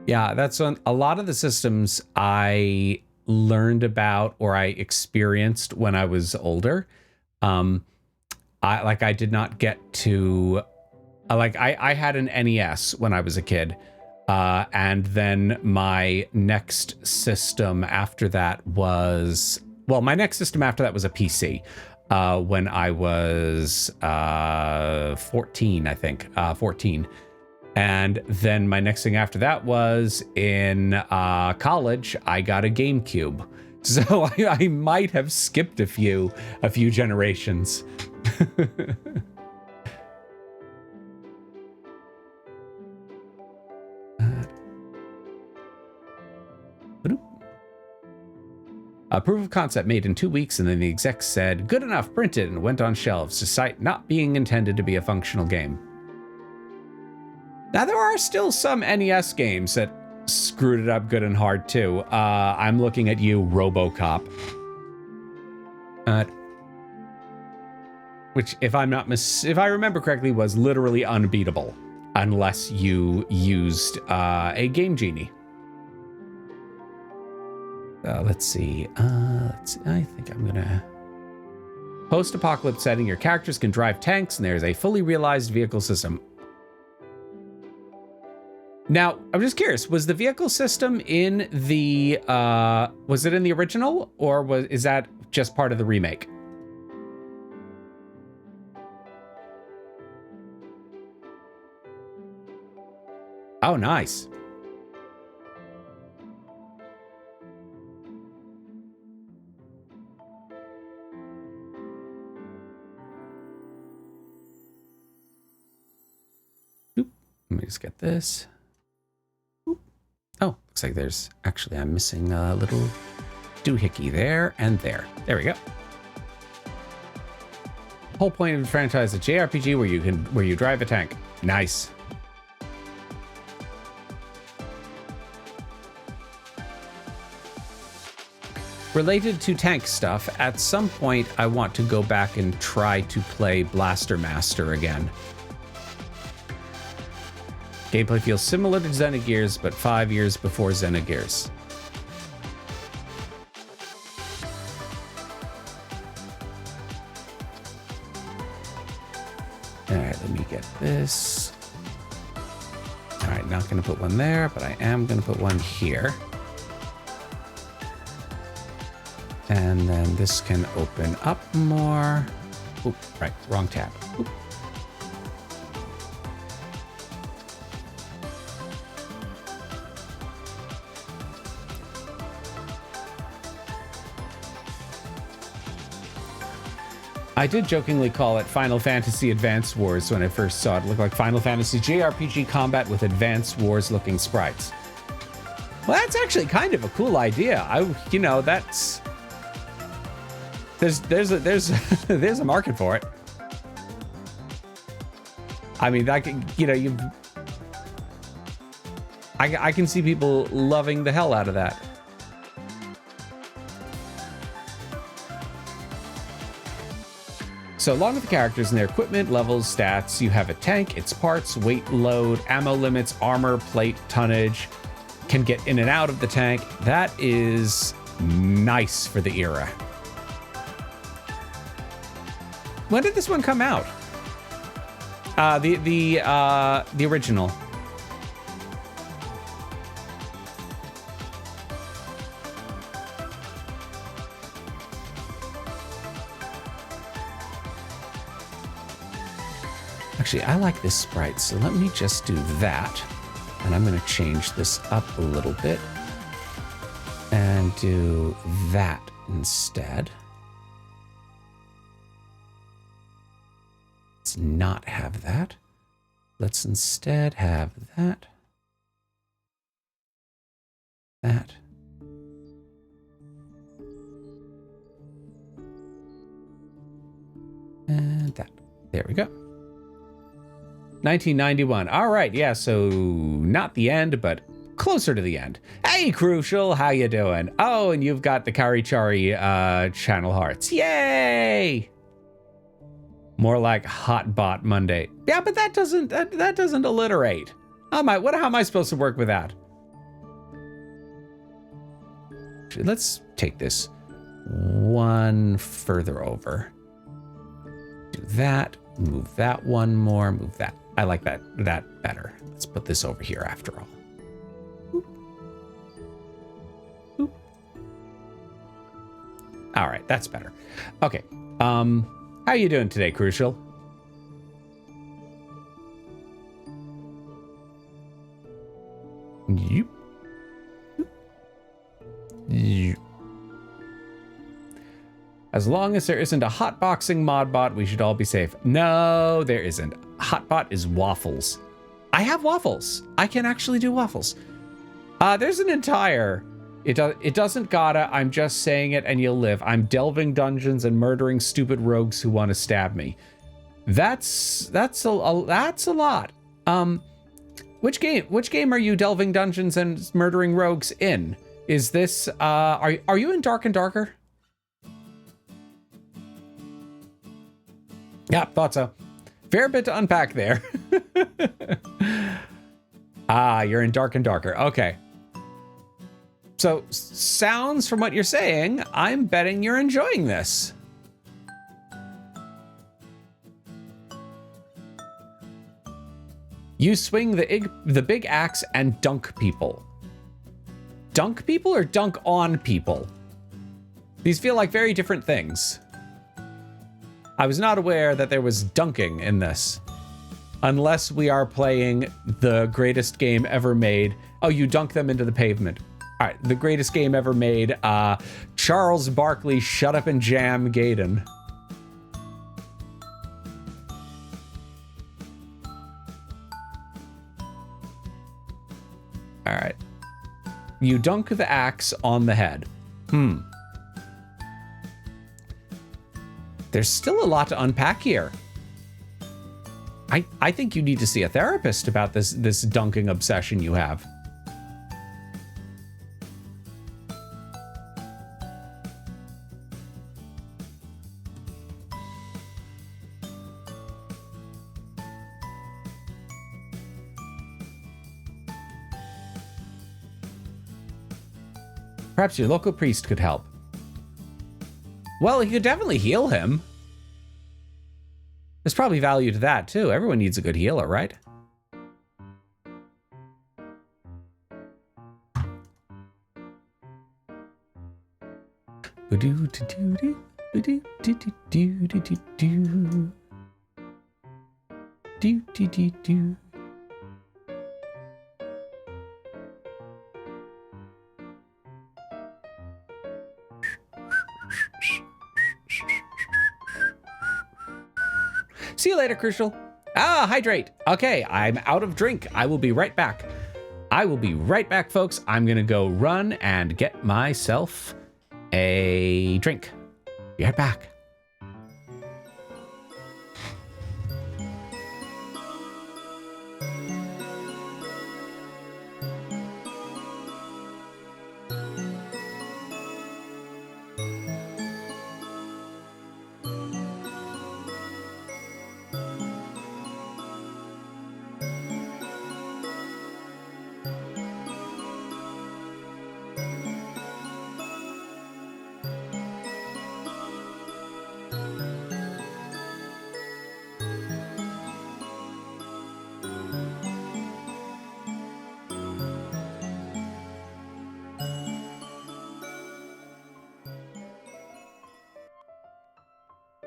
Yeah, that's on a lot of the systems I learned about or I experienced when I was older. I did not get to... I had an NES when I was a kid. And then my next system after that was... Well, my next system after that was a PC. When I was 14, I think. 14. And then my next thing after that was in college, I got a GameCube. So I might have skipped a few generations. A proof of concept made in 2 weeks, and then the exec said, good enough, print it, and went on shelves, despite not being intended to be a functional game. Now, there are still some NES games that screwed it up good and hard, too. I'm looking at you, RoboCop. Which, if I remember correctly, was literally unbeatable, unless you used a Game Genie. Let's see. I think I'm gonna... Post-apocalypse setting, your characters can drive tanks, and there's a fully realized vehicle system. Now, I'm just curious, was the vehicle system in the, was it in the original, or is that just part of the remake? Oh, nice. Let me just get this. Oh, looks like there's actually, I'm missing a little doohickey there and there. There we go. The whole point of the franchise is a JRPG where you drive a tank. Nice. Related to tank stuff, at some point I want to go back and try to play Blaster Master again. Gameplay feels similar to Xenogears, but 5 years before Xenogears. Alright, let me get this. Alright, not going to put one there, but I am going to put one here. And then this can open up more. Oop, right, wrong tab. Oop. I did jokingly call it Final Fantasy Advance Wars when I first saw it. It looked like Final Fantasy JRPG combat with Advance Wars looking sprites. Well, that's actually kind of a cool idea. That's... There's a market for it. I mean, I can, I can see people loving the hell out of that. So along with the characters and their equipment, levels, stats, you have a tank, its parts, weight, load, ammo limits, armor, plate, tonnage, can get in and out of the tank. That is nice for the era. When did this one come out? The original. Actually, I like this sprite, so let me just do that. And I'm going to change this up a little bit and do that instead. Let's not have that. Let's instead have that. That. And that. There we go. 1991. All right, yeah, so not the end, but closer to the end. Hey, Crucial, how you doing? Oh, and you've got the Kari-Chari channel hearts. Yay! More like Hot Bot Monday. Yeah, but that doesn't alliterate. How am I supposed to work with that? Actually, let's take this one further over. Do that. Move that one more. Move that. I like that better. Let's put this over here after all. Boop. Boop. All right, that's better. Okay. How you doing today, Crucial? Yep. Yep. As long as there isn't a hotboxing mod bot, we should all be safe. No, there isn't. Hotbot is waffles. I have waffles. I can actually do waffles. There's an entire... It doesn't gotta. I'm just saying it and you'll live. I'm delving dungeons and murdering stupid rogues who want to stab me. That's a lot. Which game are you delving dungeons and murdering rogues in? Is this are you in Dark and Darker? Yeah, thought so. Fair bit to unpack there. You're in Dark and Darker. Okay. So, sounds from what you're saying, I'm betting you're enjoying this. You swing the big axe and dunk people. Dunk people or dunk on people? These feel like very different things. I was not aware that there was dunking in this. Unless we are playing the greatest game ever made. Oh, you dunk them into the pavement. All right, the greatest game ever made. Charles Barkley, Shut Up and Jam Gaiden. All right. You dunk the axe on the head. There's still a lot to unpack here. I think you need to see a therapist about this dunking obsession you have. Perhaps your local priest could help. Well, he could definitely heal him. There's probably value to that, too. Everyone needs a good healer, right? See you later, Crucial. Hydrate. Okay, I'm out of drink. I will be right back. Folks. I'm gonna go run and get myself a drink. Be right back.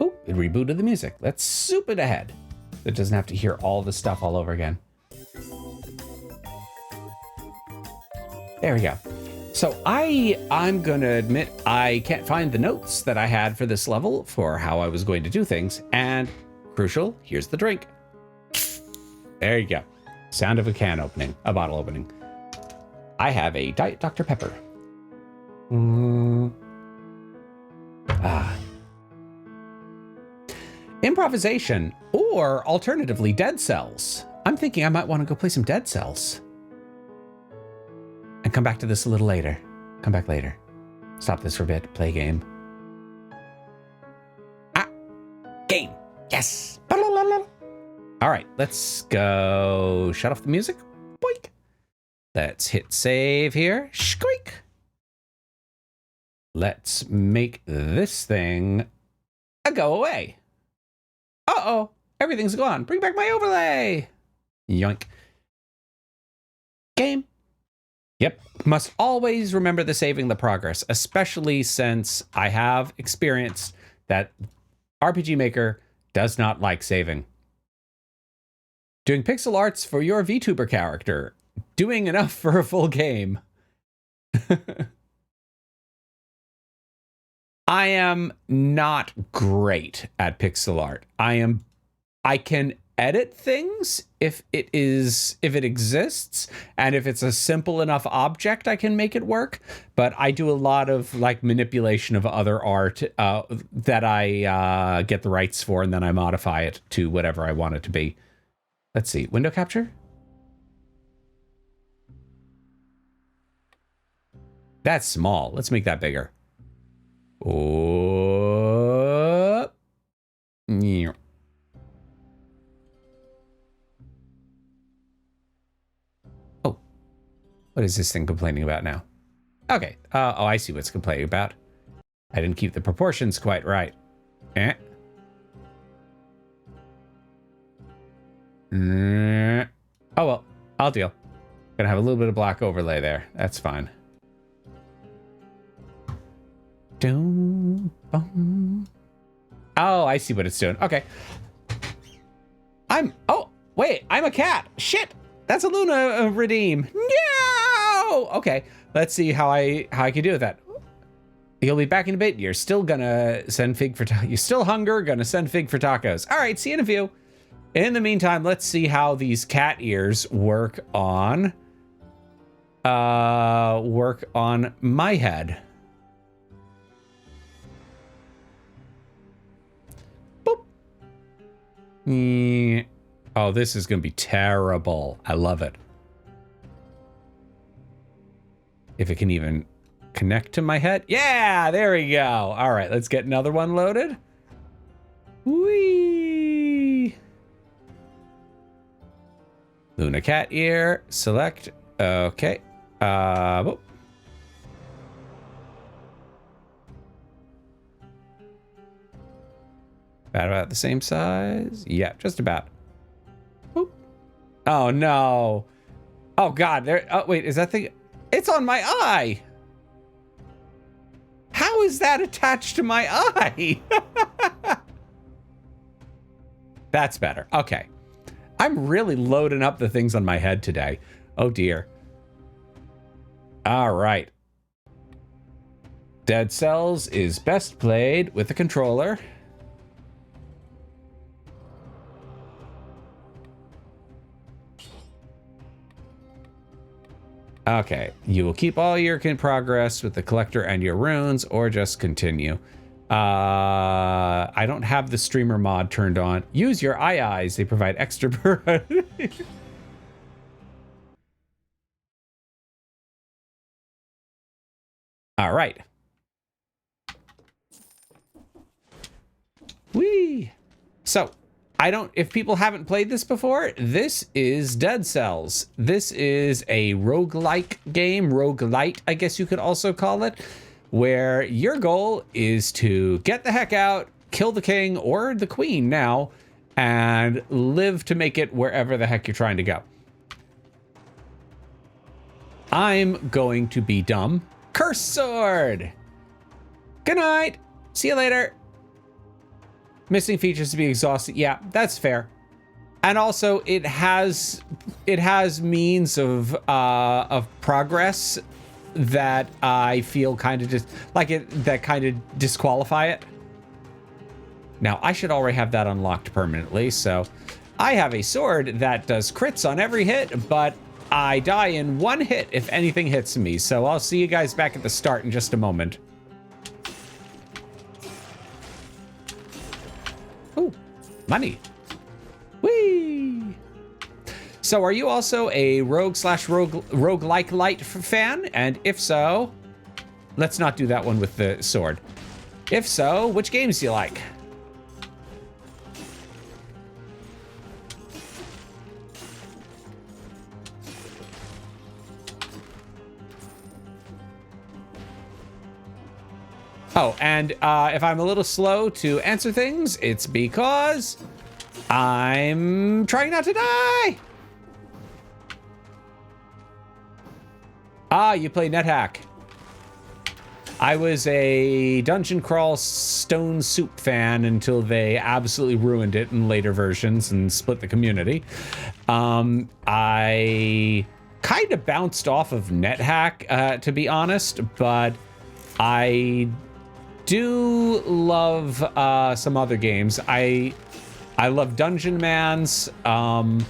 Oh, it rebooted the music. Let's soup it ahead. It doesn't have to hear all the stuff all over again. There we go. So I'm gonna admit I can't find the notes that I had for this level for how I was going to do things. And crucial, here's the drink. There you go. Sound of a can opening, a bottle opening. I have a Diet Dr. Pepper. Improvisation, or alternatively, Dead Cells. I'm thinking I might want to go play some Dead Cells. And come back to this a little later. Come back later. Stop this for a bit. Play a game. Game. Yes. All right, let's go shut off the music. Boink. Let's hit save here. Squeak. Let's make this thing go away. Uh-oh, everything's gone. Bring back my overlay. Yoink. Game. Yep, must always remember the saving the progress, especially since I have experienced that RPG Maker does not like saving. Doing pixel arts for your VTuber character. Doing enough for a full game. I am not great at pixel art. I can edit things if it exists, and if it's a simple enough object, I can make it work. But I do a lot of like manipulation of other art that I get the rights for, and then I modify it to whatever I want it to be. Let's see, window capture. That's small. Let's make that bigger. Oh. Oh. What is this thing complaining about now? Okay. Oh, I see what's complaining about. I didn't keep the proportions quite right. Eh. Oh, well. I'll deal. Gonna have a little bit of black overlay there. That's fine. Oh, I see what it's doing. Okay. Oh, wait, I'm a cat. Shit. That's a Luna redeem. No! Okay, let's see how I can do that. You'll be back in a bit. You're still gonna send Fig for tacos. You're still hunger, gonna send Fig for tacos. All right, see you in a few. In the meantime, let's see how these cat ears work on my head. Oh, this is going to be terrible. I love it. If it can even connect to my head. Yeah, there we go. All right, let's get another one loaded. Whee! Luna cat ear. Select. Okay. Whoop. About the same size? Yeah, just about. Oop. Oh, no. Oh, God. There. Oh, wait. Is that thing? It's on my eye. How is that attached to my eye? That's better. Okay. I'm really loading up the things on my head today. Oh, dear. All right. Dead Cells is best played with a controller. Okay, you will keep all your progress with the collector and your runes, or just continue. I don't have the streamer mod turned on. Use your eyes. They provide extra variety. All right. Whee! So, if people haven't played this before, this is Dead Cells. This is a roguelike game, roguelite, I guess you could also call it, where your goal is to get the heck out, kill the king or the queen now, and live to make it wherever the heck you're trying to go. I'm going to be dumb. Curse sword! Good night! See you later! Missing features to be exhausted. Yeah, that's fair. And also, it has means of progress that I feel kind of just like it, that kind of disqualify it. Now, I should already have that unlocked permanently, so I have a sword that does crits on every hit, but I die in one hit if anything hits me. So I'll see you guys back at the start in just a moment. Ooh, money. Whee! So are you also a roguelike light fan? And if so, let's not do that one with the sword. If so, which games do you like? Oh, and if I'm a little slow to answer things, it's because I'm trying not to die. Ah, you play NetHack. I was a Dungeon Crawl Stone Soup fan until they absolutely ruined it in later versions and split the community. I kind of bounced off of NetHack, to be honest, but I do love some other games. I love Dungeon Mans. I'm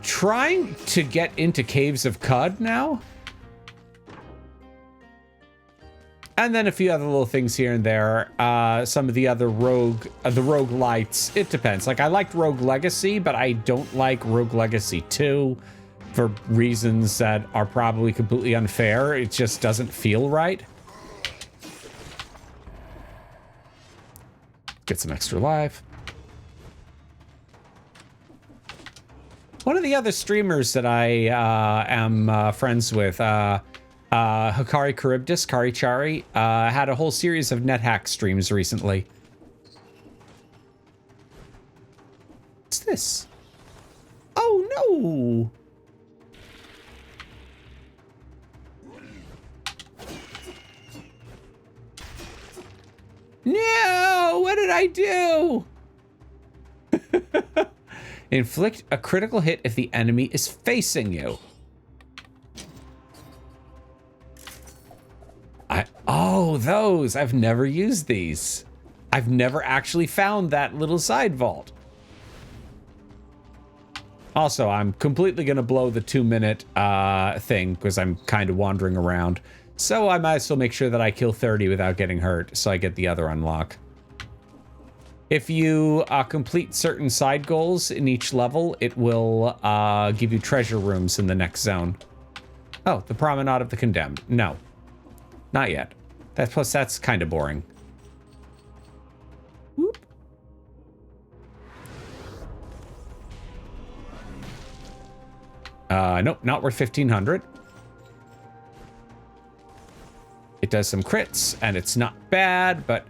trying to get into Caves of Cud now. And then a few other little things here and there. Some of the other roguelites. It depends. Like, I liked Rogue Legacy, but I don't like Rogue Legacy 2 for reasons that are probably completely unfair. It just doesn't feel right. Get some extra life. One of the other streamers that I am friends with, Hikari Charybdis, Karichari, had a whole series of NetHack streams recently. What's this? Oh, no! No! What did I do? Inflict a critical hit if the enemy is facing you. Oh, those. I've never used these. I've never actually found that little side vault. Also, I'm completely going to blow the 2-minute thing because I'm kind of wandering around. So I might as well make sure that I kill 30 without getting hurt so I get the other unlock. If you complete certain side goals in each level, it will give you treasure rooms in the next zone. Oh, the Promenade of the Condemned. No, not yet. That's kind of boring. Whoop. Nope, not worth 1,500. It does some crits, and it's not bad, but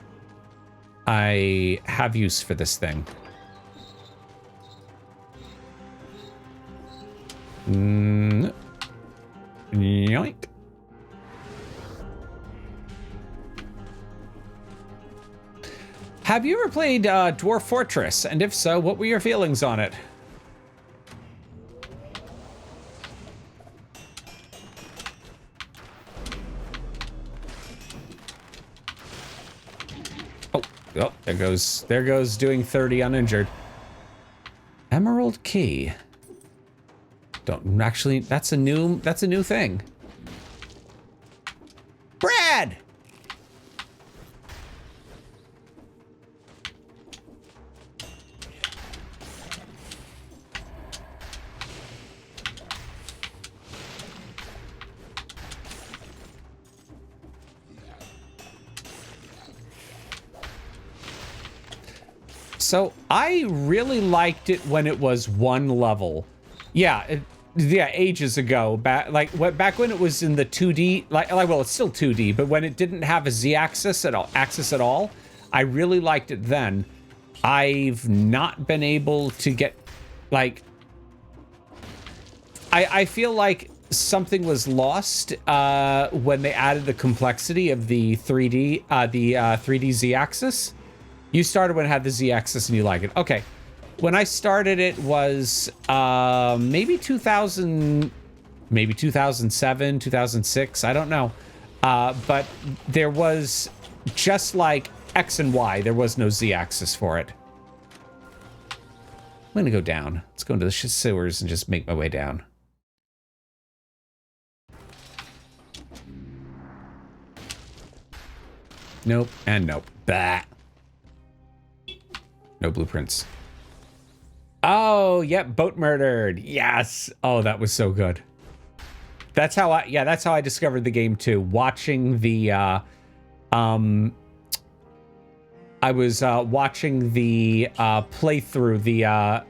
I have use for this thing. Yoink. Have you ever played Dwarf Fortress? And if so, what were your feelings on it? Oh, there goes doing 30 uninjured. Emerald Key. Don't actually, that's a new thing. Brad! So I really liked it when it was one level. Yeah, ages ago. Back when it was in the 2D, well, it's still 2D, but when it didn't have a Z-axis at all, I really liked it then. I've not been able to get, like, I feel like something was lost when they added the complexity of the 3D Z-axis. You started when it had the Z-axis and you like it. Okay. When I started it was maybe 2000, maybe 2007, 2006. I don't know. But there was just like X and Y. There was no Z-axis for it. I'm going to go down. Let's go into the sewers and just make my way down. Nope and nope. Bah. No blueprints. Oh, yep, boat murdered. Yes. Oh, that was so good. That's how I discovered the game too. Watching the I was watching the playthrough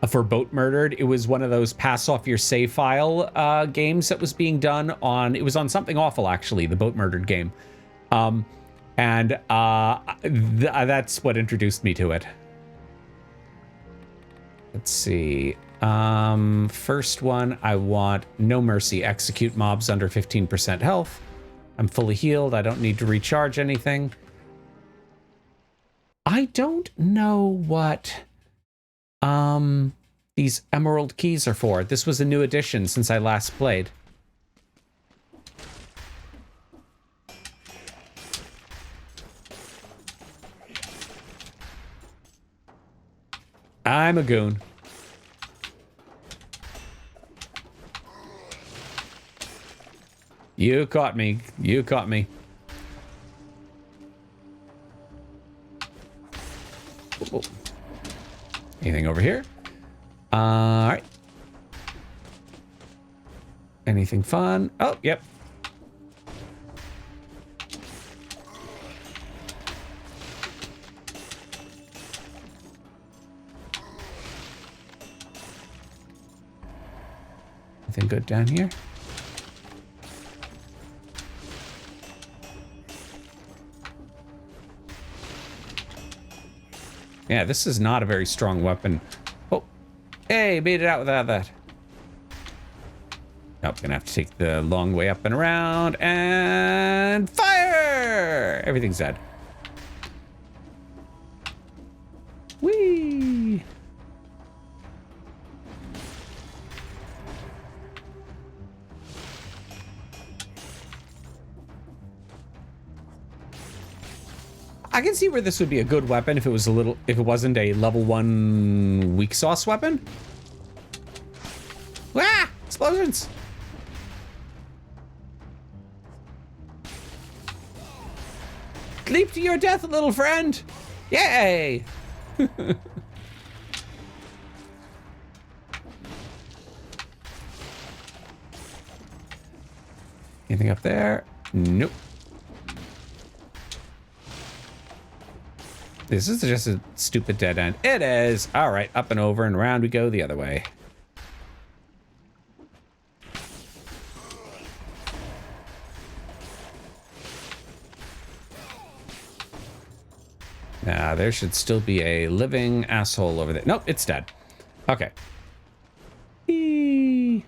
for Boat Murdered. It was one of those pass off your save file games that was being done on, it was on Something Awful actually, the Boat Murdered game. And that's what introduced me to it. Let's see. First one, I want No Mercy. Execute mobs under 15% health. I'm fully healed. I don't need to recharge anything. I don't know what these emerald keys are for. This was a new addition since I last played. I'm a goon. You caught me. You caught me. Oh. Anything over here? All right. Anything fun? Oh, yep. Anything good down here? Yeah, this is not a very strong weapon. Oh, hey, made it out without that. Oh, gonna have to take the long way up and around and fire! Everything's dead. Whee! I can see where this would be a good weapon if it was if it wasn't a level 1 weak sauce weapon. Ah! Explosions! Leap to your death, little friend! Yay! Anything up there? Nope. This is just a stupid dead end. It is! Alright, up and over and around we go the other way. Now, there should still be a living asshole over there. Nope, it's dead. Okay. Eee.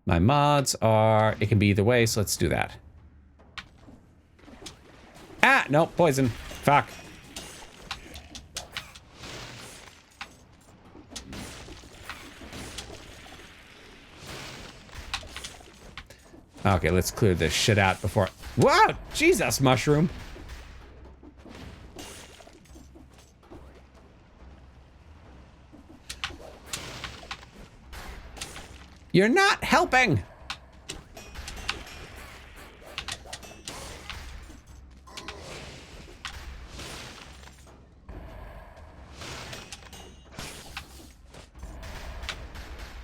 My mods are... It can be either way, so let's do that. Ah, no, poison. Fuck. Okay, let's clear this shit out before... Wow, Jesus, mushroom. You're not helping.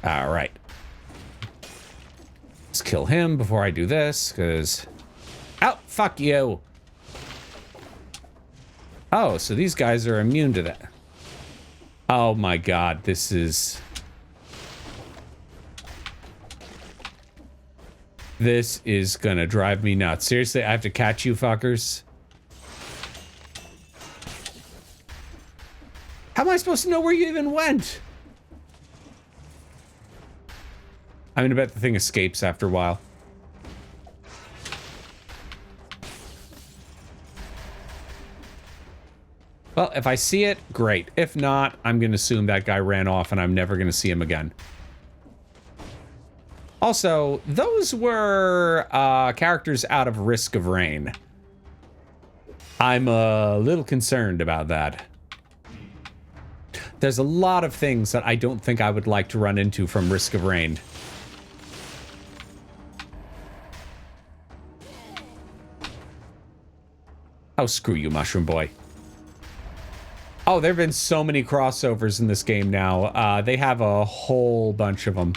All right. Let's kill him before I do this, because... Oh, fuck you. Oh, so these guys are immune to that. Oh my god, this is... This is gonna drive me nuts. Seriously, I have to catch you fuckers? How am I supposed to know where you even went? I'm gonna bet the thing escapes after a while. Well, if I see it, great. If not, I'm going to assume that guy ran off and I'm never going to see him again. Also, those were characters out of Risk of Rain. I'm a little concerned about that. There's a lot of things that I don't think I would like to run into from Risk of Rain. Oh, screw you, Mushroom Boy. Oh, there have been so many crossovers in this game now. They have a whole bunch of them.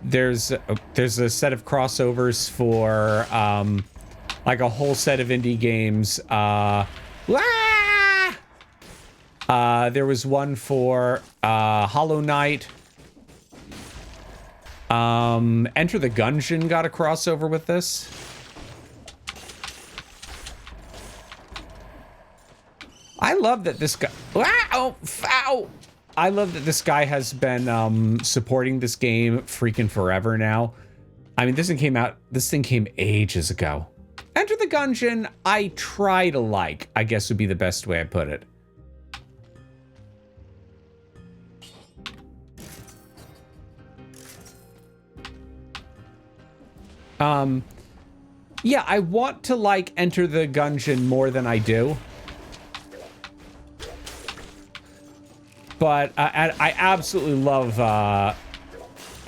There's a set of crossovers for like a whole set of indie games. There was one for Hollow Knight. Enter the Gungeon got a crossover with this. I love that this guy. Ow! I love that this guy has been supporting this game freaking forever now. I mean, this thing came ages ago. Enter the Gungeon, I try to like, I guess would be the best way I put it. Yeah, I want to like Enter the Gungeon more than I do. But I absolutely love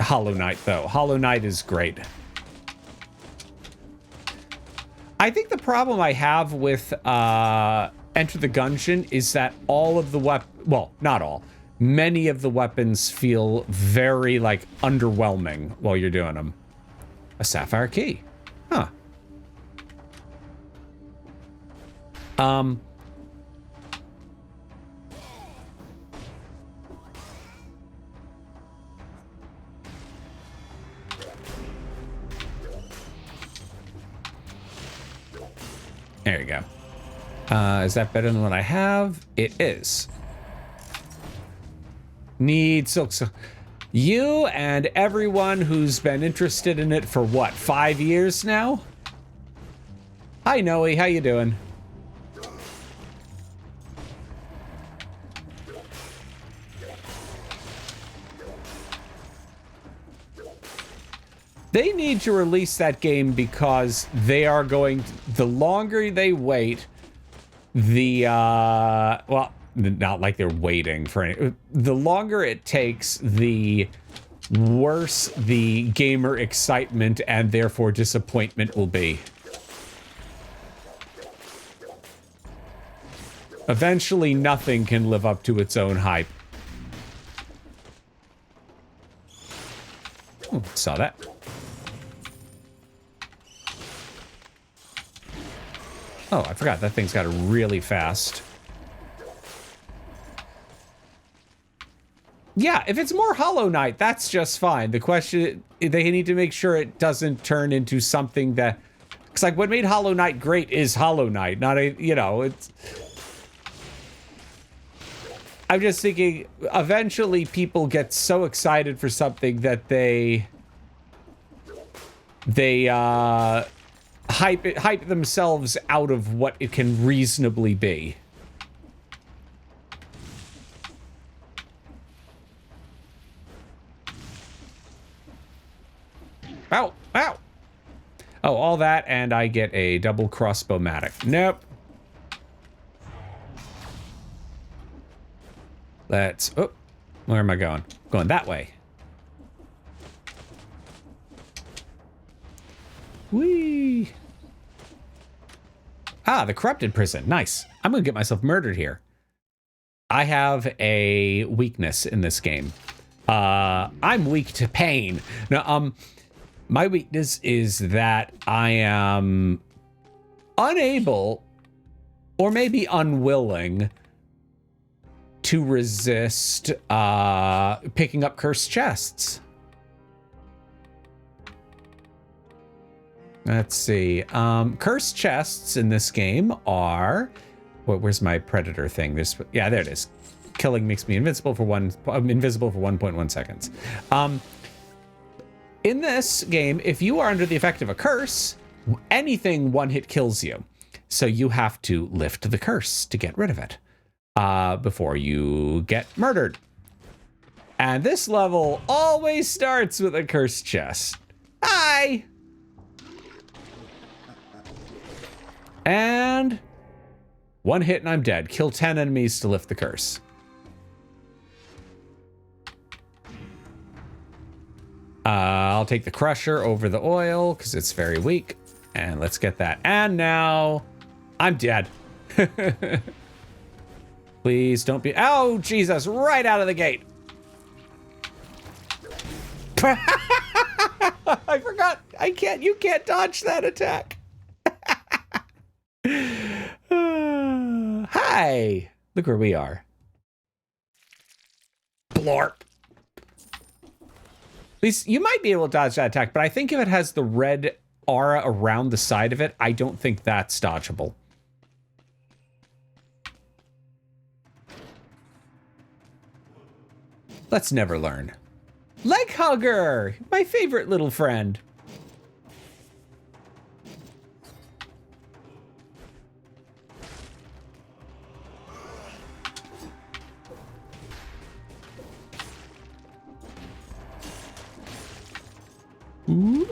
Hollow Knight, though. Hollow Knight is great. I think the problem I have with Enter the Gungeon is that all of the well, not all. Many of the weapons feel very, like, underwhelming while you're doing them. A sapphire key. Huh. There you go. Is that better than what I have? It is. Need silk. You and everyone who's been interested in it for what, 5 years now? Hi, Noe. How you doing? They need to release that game because they are going to, the longer they wait, the, well, not like they're waiting for any, the longer it takes, the worse the gamer excitement and therefore disappointment will be. Eventually, nothing can live up to its own hype. Ooh, saw that. Oh, I forgot that thing's got it really fast. Yeah, if it's more Hollow Knight, that's just fine. The question, they need to make sure it doesn't turn into something that... Because, like, what made Hollow Knight great is Hollow Knight, not a, you know, it's... I'm just thinking, eventually people get so excited for something that they hype themselves out of what it can reasonably be. Ow! Ow! Oh, all that, and I get a double crossbow-matic. Nope. Let's... Oh, where am I going? Going that way. Whee! Ah, the corrupted prison. Nice. I'm gonna get myself murdered here. I have a weakness in this game. I'm weak to pain. Now, my weakness is that I am unable, or maybe unwilling, to resist picking up cursed chests. Let's see. Cursed chests in this game are... where's my predator thing? Yeah, there it is. Killing makes me invincible for 1.1 seconds. In this game, if you are under the effect of a curse, anything one hit kills you. So you have to lift the curse to get rid of it before you get murdered. And this level always starts with a cursed chest. Hi! And 1 hit and I'm dead. Kill 10 enemies to lift the curse. I'll take the crusher over the oil because it's very weak. And let's get that. And now I'm dead. Please don't be. Oh, Jesus, right out of the gate. I forgot. You can't dodge that attack. Hi. Look where we are. Blorp. At least you might be able to dodge that attack, but I think if it has the red aura around the side of it, I don't think that's dodgeable. Let's never learn. Leg hugger, my favorite little friend. Ooh.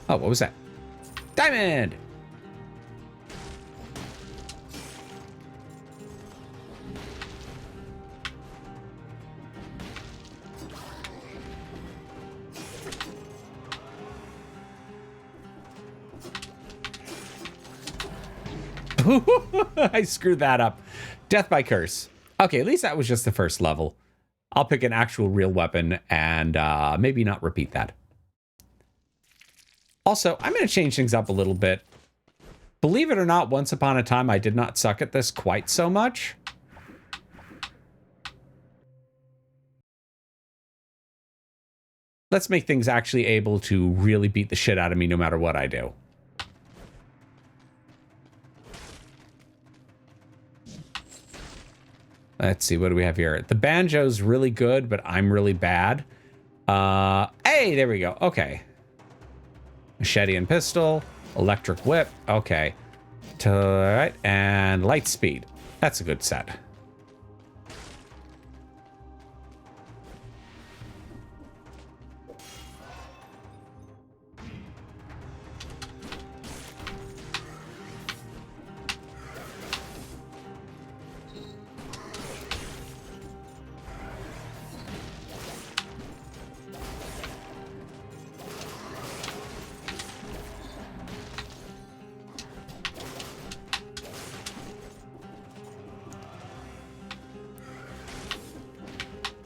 Oh, what was that? Diamond! I screwed that up. Death by curse. Okay, at least that was just the first level. I'll pick an actual real weapon and maybe not repeat that. Also, I'm going to change things up a little bit. Believe it or not, once upon a time, I did not suck at this quite so much. Let's make things actually able to really beat the shit out of me no matter what I do. Let's see, what do we have here? The banjo's really good, but I'm really bad. Hey, there we go. Okay. Machete and pistol. Electric whip. Okay. Alright, and light speed. That's a good set.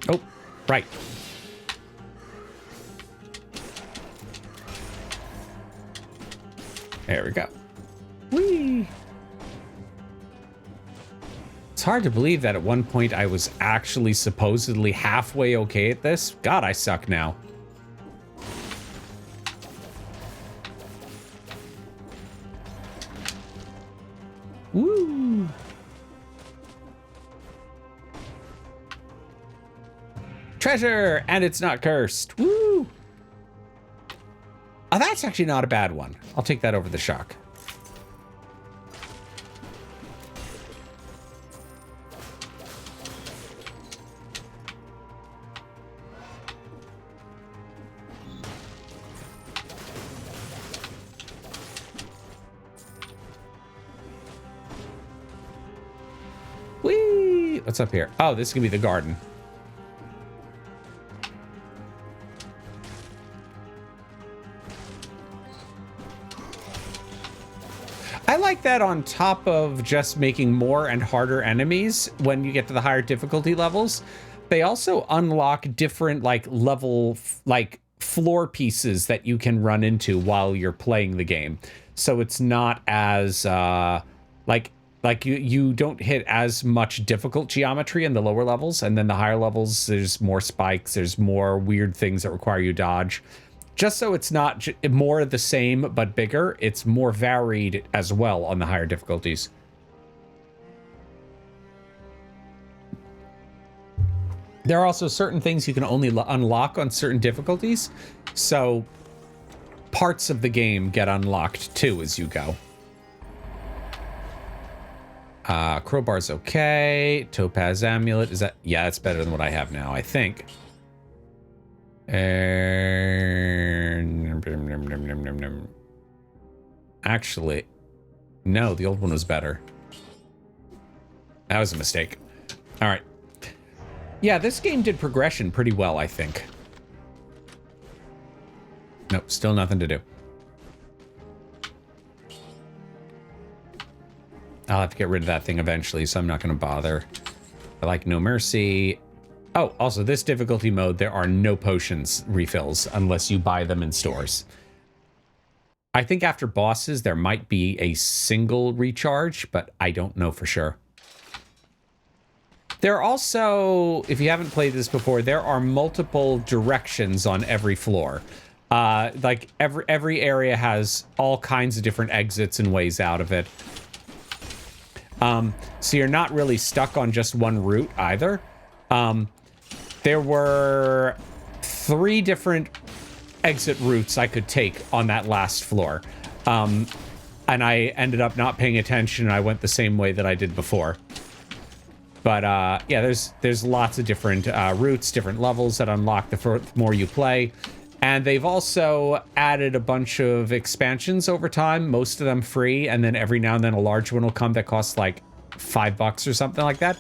Oh, right. There we go. Whee! It's hard to believe that at one point I was actually supposedly halfway okay at this. God, I suck now. Woo! Treasure! And it's not cursed. Woo! Oh, that's actually not a bad one. I'll take that over the shock. Whee! What's up here? Oh, this is gonna be the garden. I like that on top of just making more and harder enemies when you get to the higher difficulty levels. They also unlock different like floor pieces that you can run into while you're playing the game. So it's not as like you don't hit as much difficult geometry in the lower levels, and then the higher levels there's more spikes, there's more weird things that require you dodge. Just so it's not more of the same, but bigger, it's more varied as well on the higher difficulties. There are also certain things you can only unlock on certain difficulties. So parts of the game get unlocked too as you go. Crowbar's okay. Topaz Amulet, is that? Yeah, that's better than what I have now, I think. Actually, no, the old one was better. That was a mistake. All right. Yeah, this game did progression pretty well, I think. Nope, still nothing to do. I'll have to get rid of that thing eventually, so I'm not going to bother. I like No Mercy. Oh, also, this difficulty mode, there are no potions refills unless you buy them in stores. I think after bosses, there might be a single recharge, but I don't know for sure. There are also, if you haven't played this before, there are multiple directions on every floor. Like every area has all kinds of different exits and ways out of it. So you're not really stuck on just one route either. There were 3 different exit routes I could take on that last floor. And I ended up not paying attention and I went the same way that I did before. But yeah, there's lots of different routes, different levels that unlock the more you play. And they've also added a bunch of expansions over time, most of them free, and then every now and then a large one will come that costs like $5 or something like that.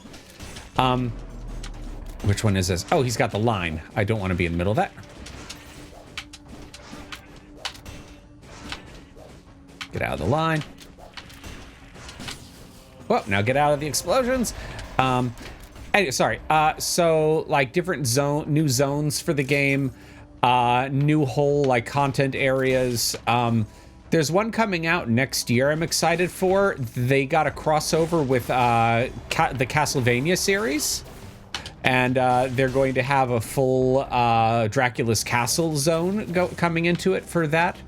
Which one is this? Oh, he's got the line. I don't want to be in the middle of that. Get out of the line. Well, now get out of the explosions. Anyway, sorry. So like different new zones for the game, new whole like content areas. There's one coming out next year I'm excited for. They got a crossover with the Castlevania series. And they're going to have a full Dracula's Castle zone coming into it for that.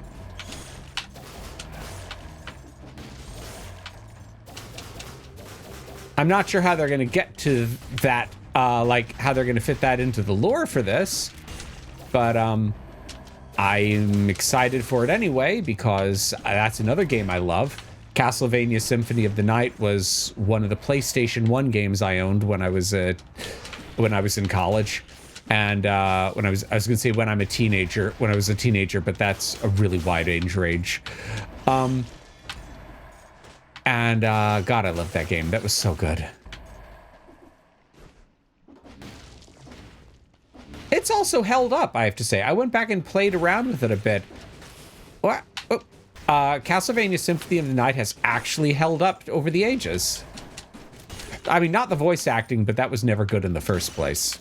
I'm not sure how they're going to get to that, like how they're going to fit that into the lore for this. But I'm excited for it anyway, because that's another game I love. Castlevania Symphony of the Night was one of the PlayStation 1 games I owned when I was in college. And when I was going to say when I was a teenager, but that's a really wide age range. And God, I love that game. That was so good. It's also held up, I have to say. I went back and played around with it a bit. What? Oh. Castlevania Symphony of the Night has actually held up over the ages. I mean, not the voice acting, but that was never good in the first place.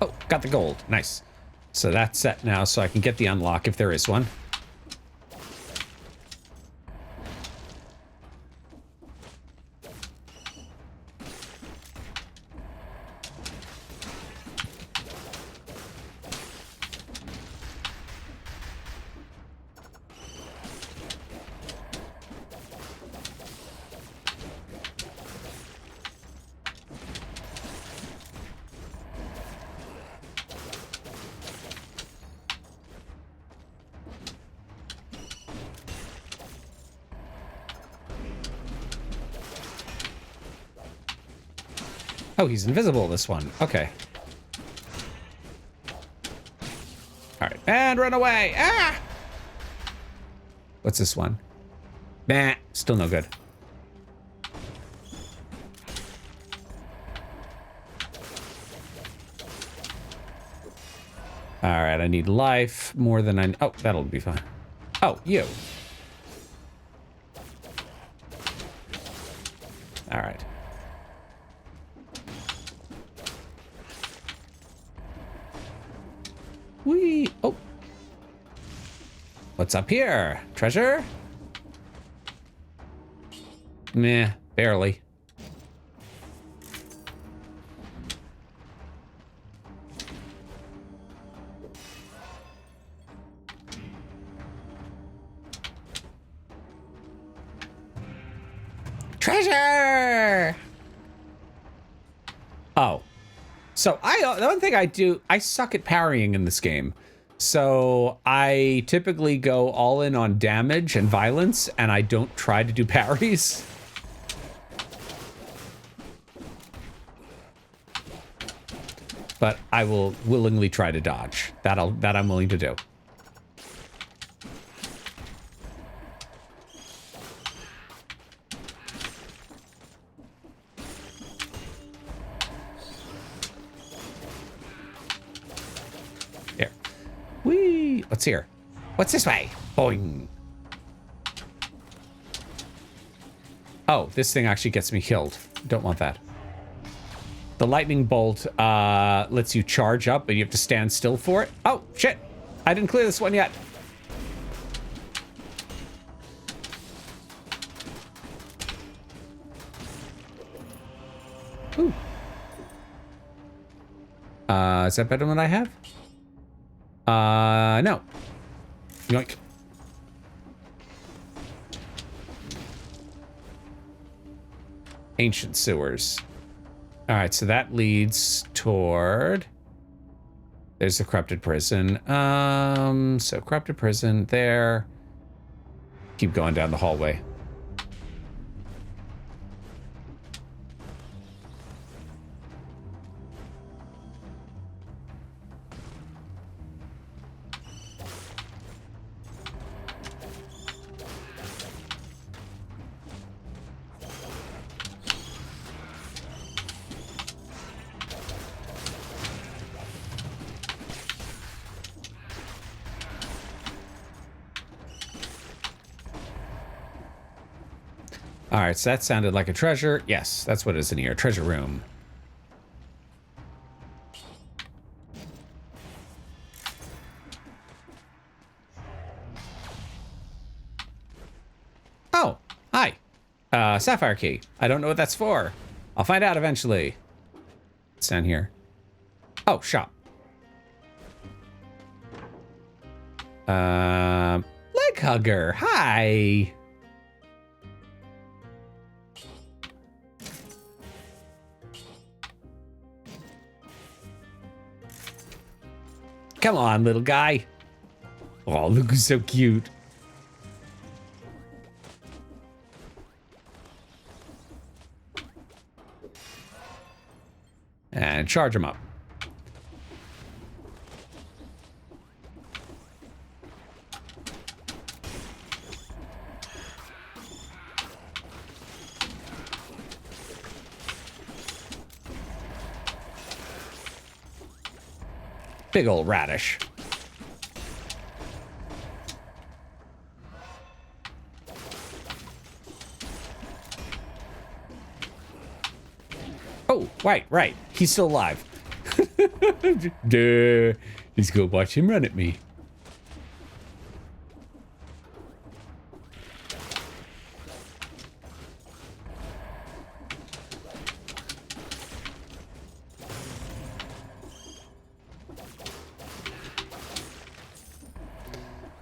Oh, got the gold. Nice. So that's set now, so I can get the unlock if there is one. Oh, he's invisible, this one. Okay. All right. And run away. Ah! What's this one? Nah, still no good. All right, I need life more than I... Oh, that'll be fine. Oh, you. All right. Whee! Oh. What's up here? Treasure? Meh, barely. Treasure! Oh. So the one thing I do, I suck at parrying in this game. So I typically go all in on damage and violence, and I don't try to do parries. But I will willingly try to dodge. That I'm willing to do. Here. Whee! What's here? What's this way? Boing. Oh, this thing actually gets me killed. Don't want that. The lightning bolt lets you charge up, but you have to stand still for it. Oh, shit. I didn't clear this one yet. Ooh. Is that better than what I have? No. Yoink. Ancient sewers. All right, so that leads toward... There's the corrupted prison. So corrupted prison there. Keep going down the hallway. All right, so that sounded like a treasure. Yes, that's what is in here. Treasure room. Oh, hi. Sapphire key. I don't know what that's for. I'll find out eventually. What's down here? Oh, shop. Leg hugger. Hi. Come on, little guy. Oh, look who's so cute. And charge him up. Big old radish. Oh, right. He's still alive. Duh. Let's go watch him run at me.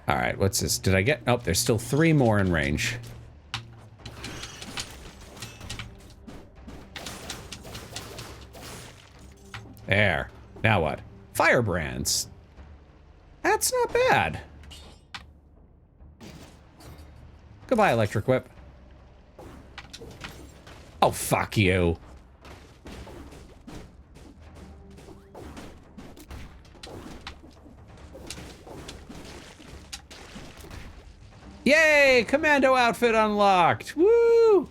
All right, what's this? Did I get... Oh, there's still 3 more in range. There. Now what? Firebrands. That's not bad. Goodbye, electric whip. Oh, fuck you. Yay! Commando outfit unlocked! Woo!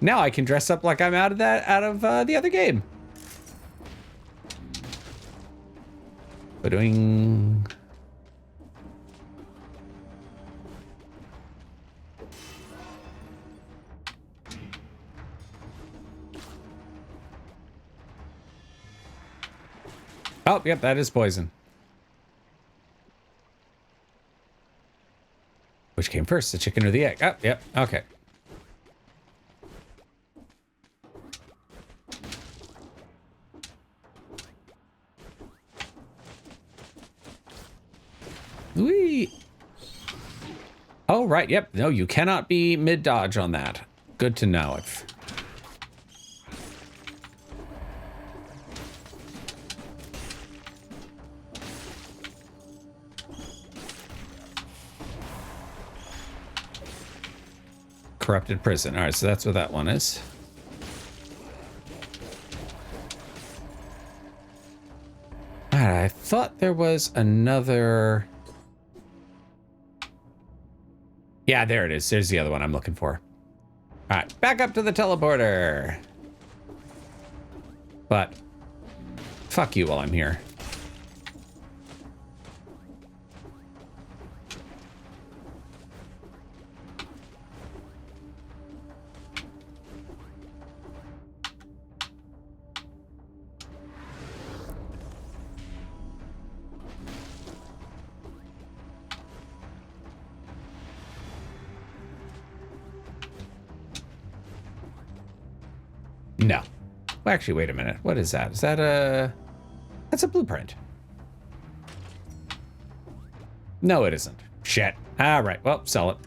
Now I can dress up like I'm out of the other game. Ba-doing. Oh, yep, that is poison. Which came first, the chicken or the egg? Oh, yep, okay. Whee! Oh, right, yep. No, you cannot be mid-dodge on that. Good to know. Corrupted prison. All right, so that's what that one is. All right, I thought there was another... Yeah, there it is. There's the other one I'm looking for. All right, back up to the teleporter. But fuck you while I'm here. No. Well, actually, wait a minute. What is that? Is that a... That's a blueprint. No, it isn't. Shit. All right. Well, sell it.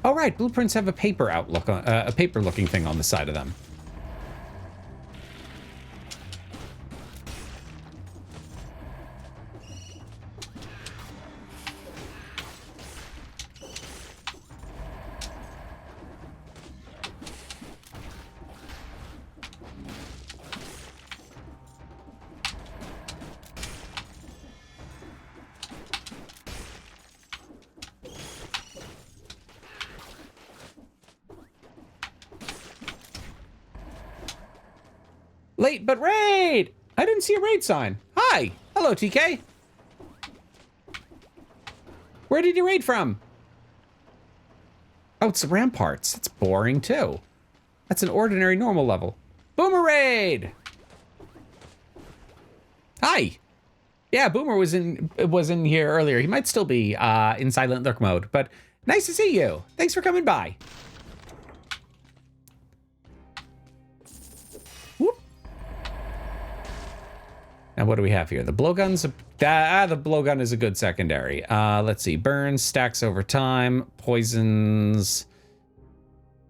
All right. Blueprints have a paper outlook on a paper-looking thing on the side of them. Late but raid! I didn't see a raid sign. Hi! Hello, TK. Where did you raid from? Oh, it's the ramparts. That's boring, too. That's an ordinary normal level. Boomer raid! Hi! Yeah, Boomer was in here earlier. He might still be in silent lurk mode, but nice to see you. Thanks for coming by. Now, what do we have here? The blowgun's the blowgun is a good secondary. Let's see. Burns, stacks over time, poisons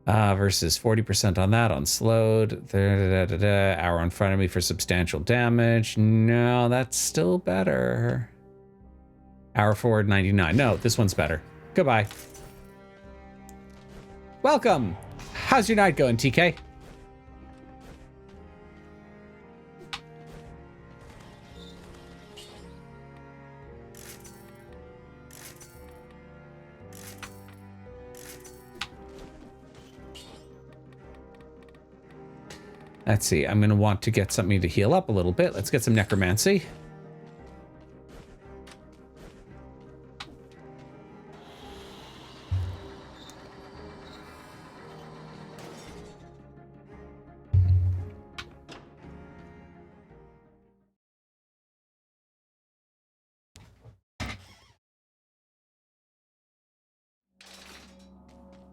versus 40% on that on slowed. Hour in front of me for substantial damage. No, that's still better. Hour forward 99. No, this one's better. Goodbye. Welcome. How's your night going, TK? Let's see, I'm going to want to get something to heal up a little bit. Let's get some necromancy.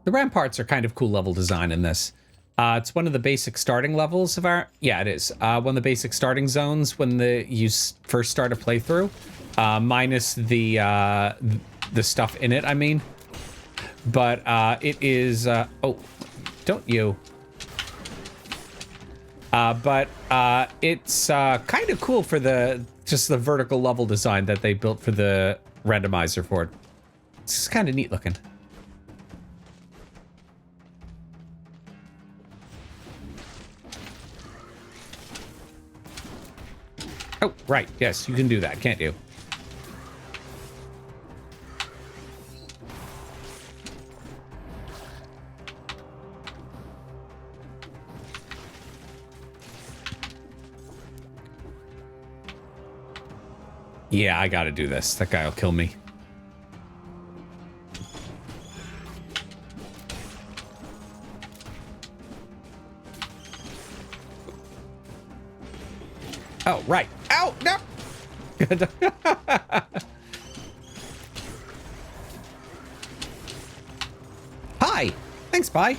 The ramparts are kind of cool level design in this. It's one of the basic starting levels of our... Yeah, it is. One of the basic starting zones when you first start a playthrough. Minus the stuff in it, I mean. But it is... oh, don't you... but it's kind of cool for just the vertical level design that they built for the randomizer for it. It's kind of neat looking. Oh, right. Yes, you can do that, can't you? Yeah, I gotta do this. That guy will kill me. Oh, right. No, no. Hi. Thanks, bye.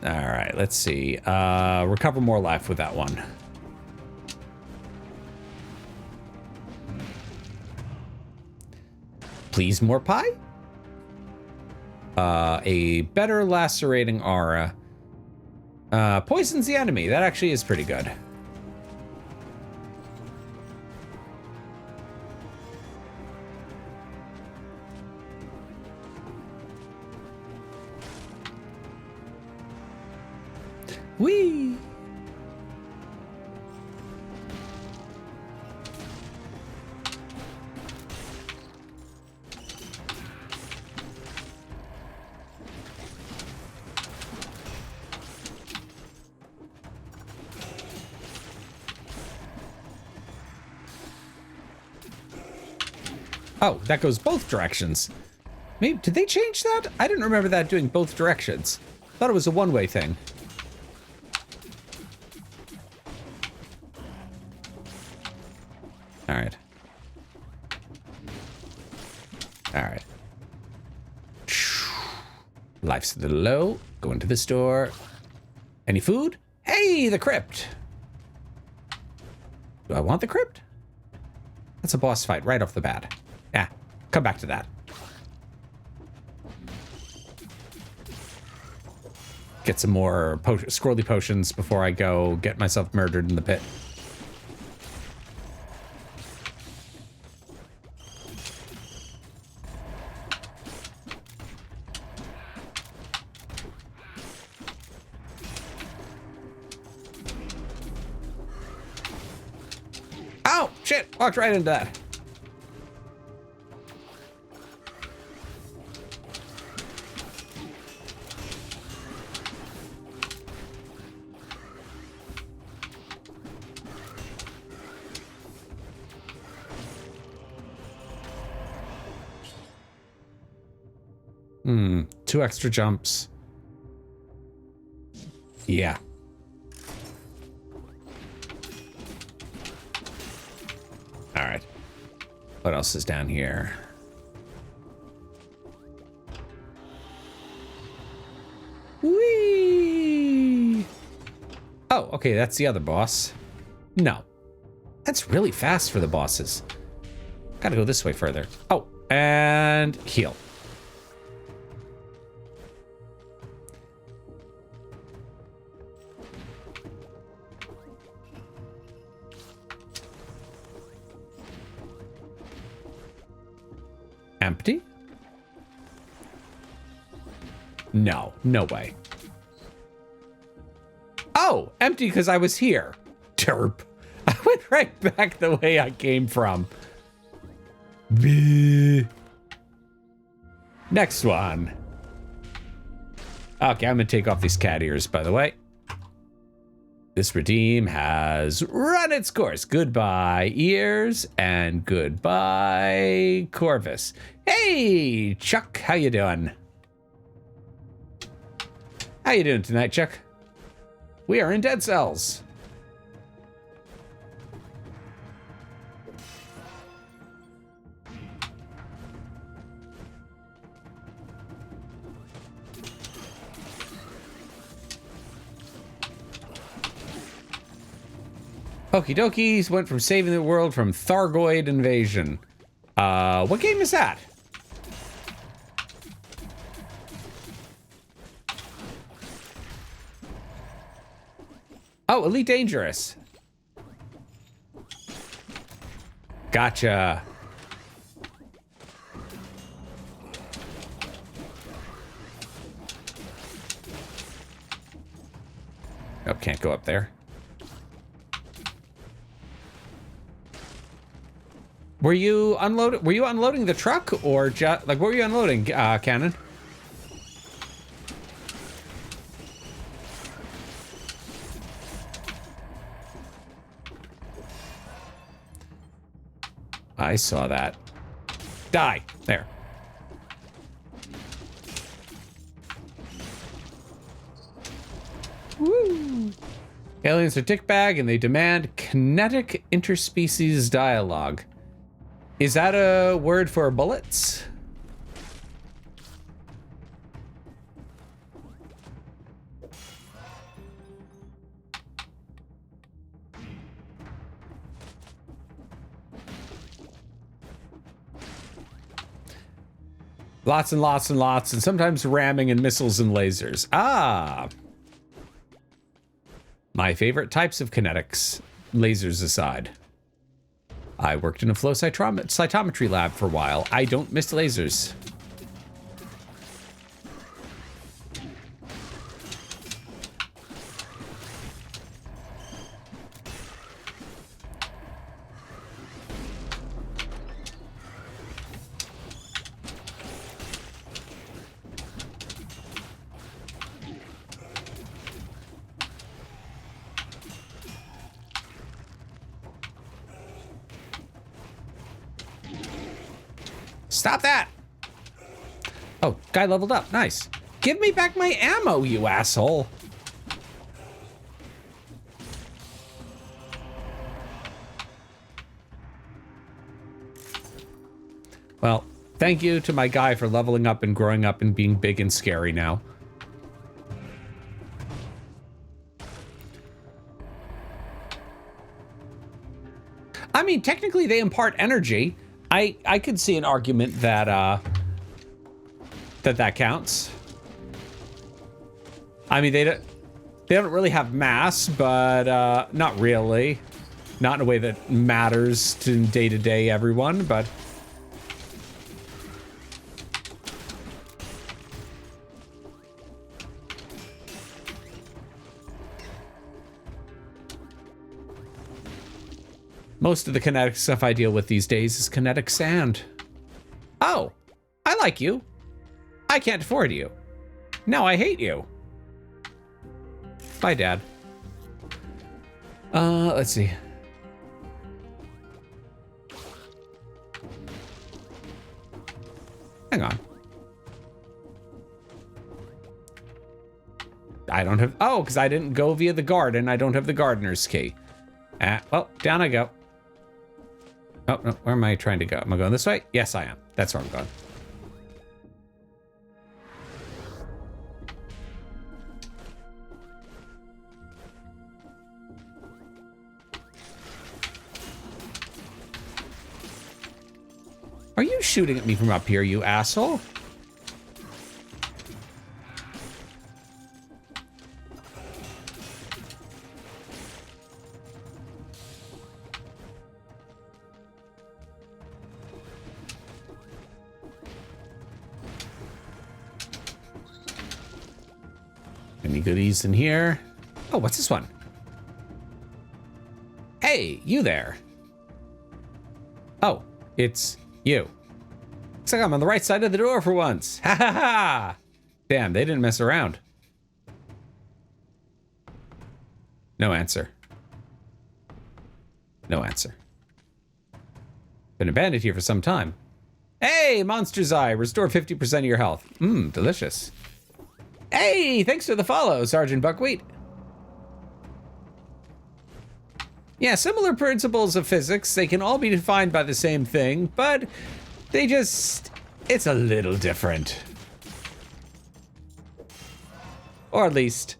All right, let's see. Recover more life with that one. Please, more pie? A better lacerating aura. Poisons the enemy. That actually is pretty good. Whee! Oh, that goes both directions. Maybe, did they change that? I didn't remember that doing both directions. Thought it was a one-way thing. All right. All right. Life's a little low. Go into the store. Any food? Hey, the crypt. Do I want the crypt? That's a boss fight right off the bat. Yeah, come back to that. Get some more scrolly potions before I go get myself murdered in the pit. Oh, shit! Walked right into that. Two extra jumps. Yeah. All right. What else is down here? Whee! Oh, okay, that's the other boss. No. That's really fast for the bosses. Gotta go this way further. Oh, and heal. Empty? No, no way. Oh, empty because I was here. Derp. I went right back the way I came from. Bleh. Next one. Okay, I'm gonna take off these cat ears, by the way. This redeem has run its course. Goodbye, ears, and goodbye, Corvus. Hey, Chuck, how you doing? How you doing tonight, Chuck? We are in Dead Cells. Okie dokies, went from saving the world from Thargoid invasion. What game is that? Oh, Elite Dangerous. Gotcha. Oh, can't go up there. Were you unloading the truck, or just like what were you unloading, Cannon? I saw that. Die. There. Woo! Aliens are dickbag and they demand kinetic interspecies dialogue. Is that a word for bullets? Lots and lots and lots, and sometimes ramming and missiles and lasers. Ah! My favorite types of kinetics, lasers aside. I worked in a flow cytometry lab for a while. I don't miss lasers. Stop that! Oh, guy leveled up. Nice. Give me back my ammo, you asshole. Well, thank you to my guy for leveling up and growing up and being big and scary now. I mean, technically they impart energy. I could see an argument that that counts. I mean, they don't really have mass, but not really. Not in a way that matters to day-to-day everyone, but most of the kinetic stuff I deal with these days is kinetic sand. Oh, I like you. I can't afford you. Now I hate you. Bye, Dad. Let's see. Hang on. I don't have, oh, because I didn't go via the garden. I don't have the gardener's key. Well, down I go. Oh, no, where am I trying to go? Am I going this way? Yes, I am. That's where I'm going. Are you shooting at me from up here, you asshole? Any goodies in here? Oh, what's this one? Hey, you there. Oh, it's you. Looks like I'm on the right side of the door for once. Ha ha ha! Damn, they didn't mess around. No answer. No answer. Been abandoned here for some time. Hey, Monster's Eye, restore 50% of your health. Mmm, delicious. Hey, thanks for the follow, Sergeant Buckwheat. Yeah, similar principles of physics. They can all be defined by the same thing, but they just, it's a little different. Or at least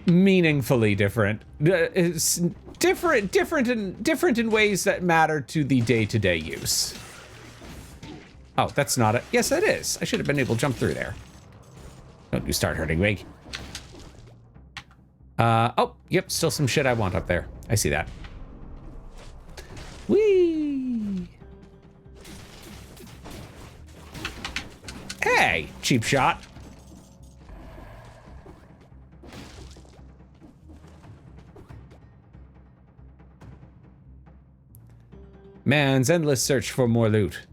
meaningfully different. It's different in ways that matter to the day-to-day use. Oh, that's not it. Yes, that is. I should have been able to jump through there. Don't you start hurting me. Oh, yep, still some shit I want up there. I see that. Whee! Hey, cheap shot. Man's endless search for more loot.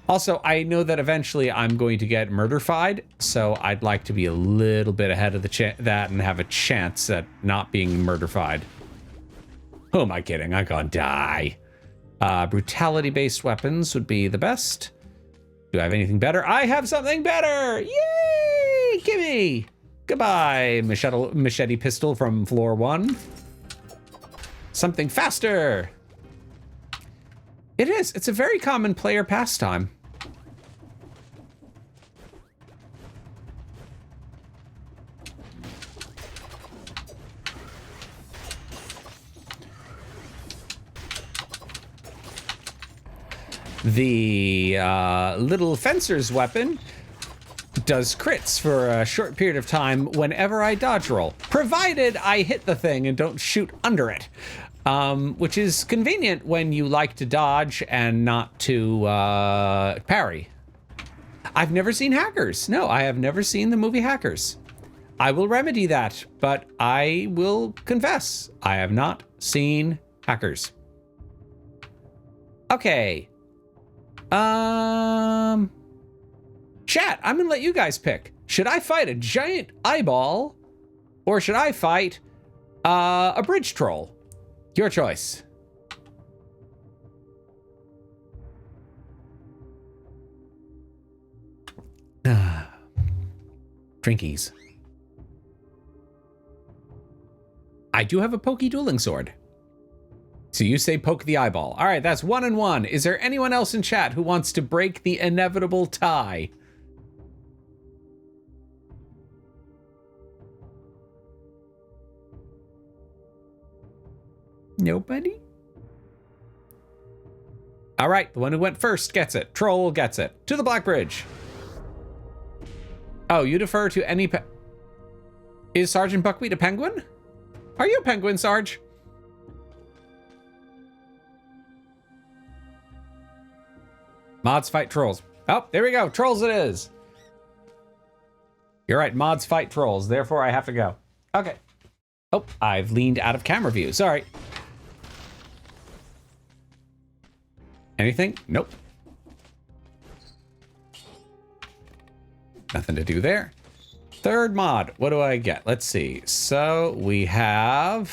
Also, I know that eventually I'm going to get murder-fied, so I'd like to be a little bit ahead of that and have a chance at not being murder-fied. Who am I kidding? I'm gonna die. Brutality-based weapons would be the best. Do I have anything better? I have something better! Yay! Gimme! Goodbye, machete pistol from floor 1. Something faster. It is. It's a very common player pastime. The little fencer's weapon does crits for a short period of time whenever I dodge roll, provided I hit the thing and don't shoot under it, which is convenient when you like to dodge and not to parry. I've never seen Hackers. No, I have never seen the movie Hackers. I will remedy that, but I will confess, I have not seen Hackers. Okay. Chat, I'm gonna let you guys pick. Should I fight a giant eyeball or should I fight a bridge troll? Your choice. Drinkies. I do have a pokey dueling sword. So you say poke the eyeball. All right, that's 1 and 1. Is there anyone else in chat who wants to break the inevitable tie? Nobody? All right, the one who went first gets it. Troll gets it. To the Black Bridge. Oh, you defer to any Is Sergeant Buckwheat a penguin? Are you a penguin, Sarge? Mods fight trolls. Oh, there we go. Trolls it is. You're right. Mods fight trolls. Therefore, I have to go. Okay. Oh, I've leaned out of camera view. Sorry. Anything? Nope. Nothing to do there. Third mod. What do I get? Let's see. So we have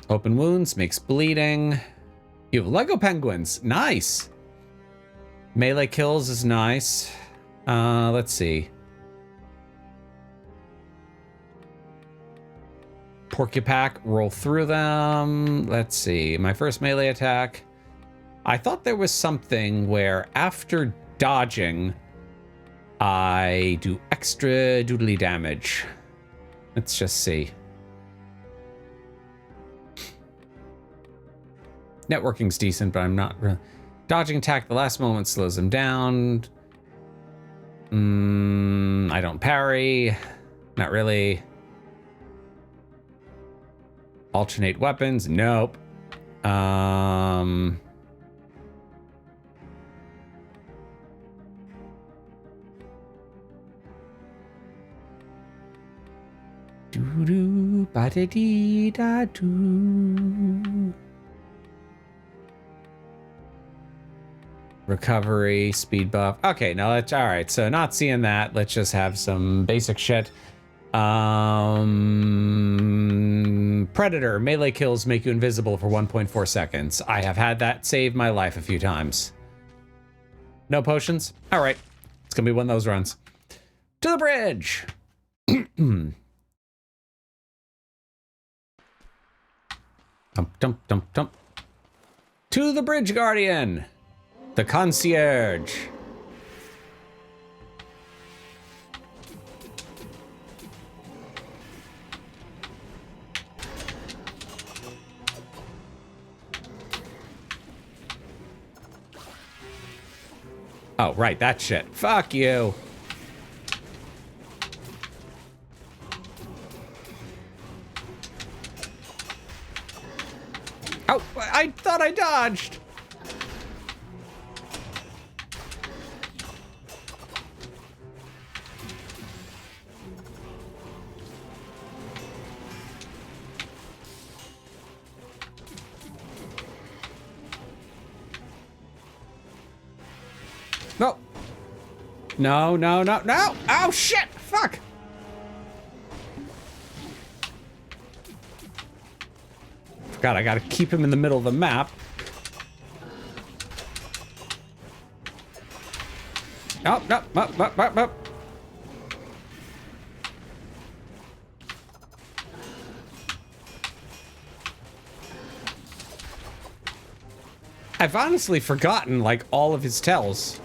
open wounds, makes bleeding. You have Lego penguins. Nice. Melee kills is nice. Let's see. Porcupack, roll through them. Let's see. My first melee attack. I thought there was something where after dodging, I do extra doodly damage. Let's just see. Networking's decent, but I'm not really. Dodging attack the last moment slows them down. I don't parry. Not really. Alternate weapons. Nope. Doo doo ba da dee da doo. Recovery, speed buff. Okay, now that's all right. So not seeing that. Let's just have some basic shit. Predator, melee kills make you invisible for 1.4 seconds. I have had that save my life a few times. No potions? All right. It's gonna be one of those runs. To the bridge. Dump, dump, dump. To the bridge guardian. The concierge. Oh, right, that shit. Fuck you. Oh, I thought I dodged. No. No, no, no, no. Oh, shit. Fuck. God, I gotta keep him in the middle of the map. Oh, no, no, no, no, no. I've honestly forgotten, like, all of his tells.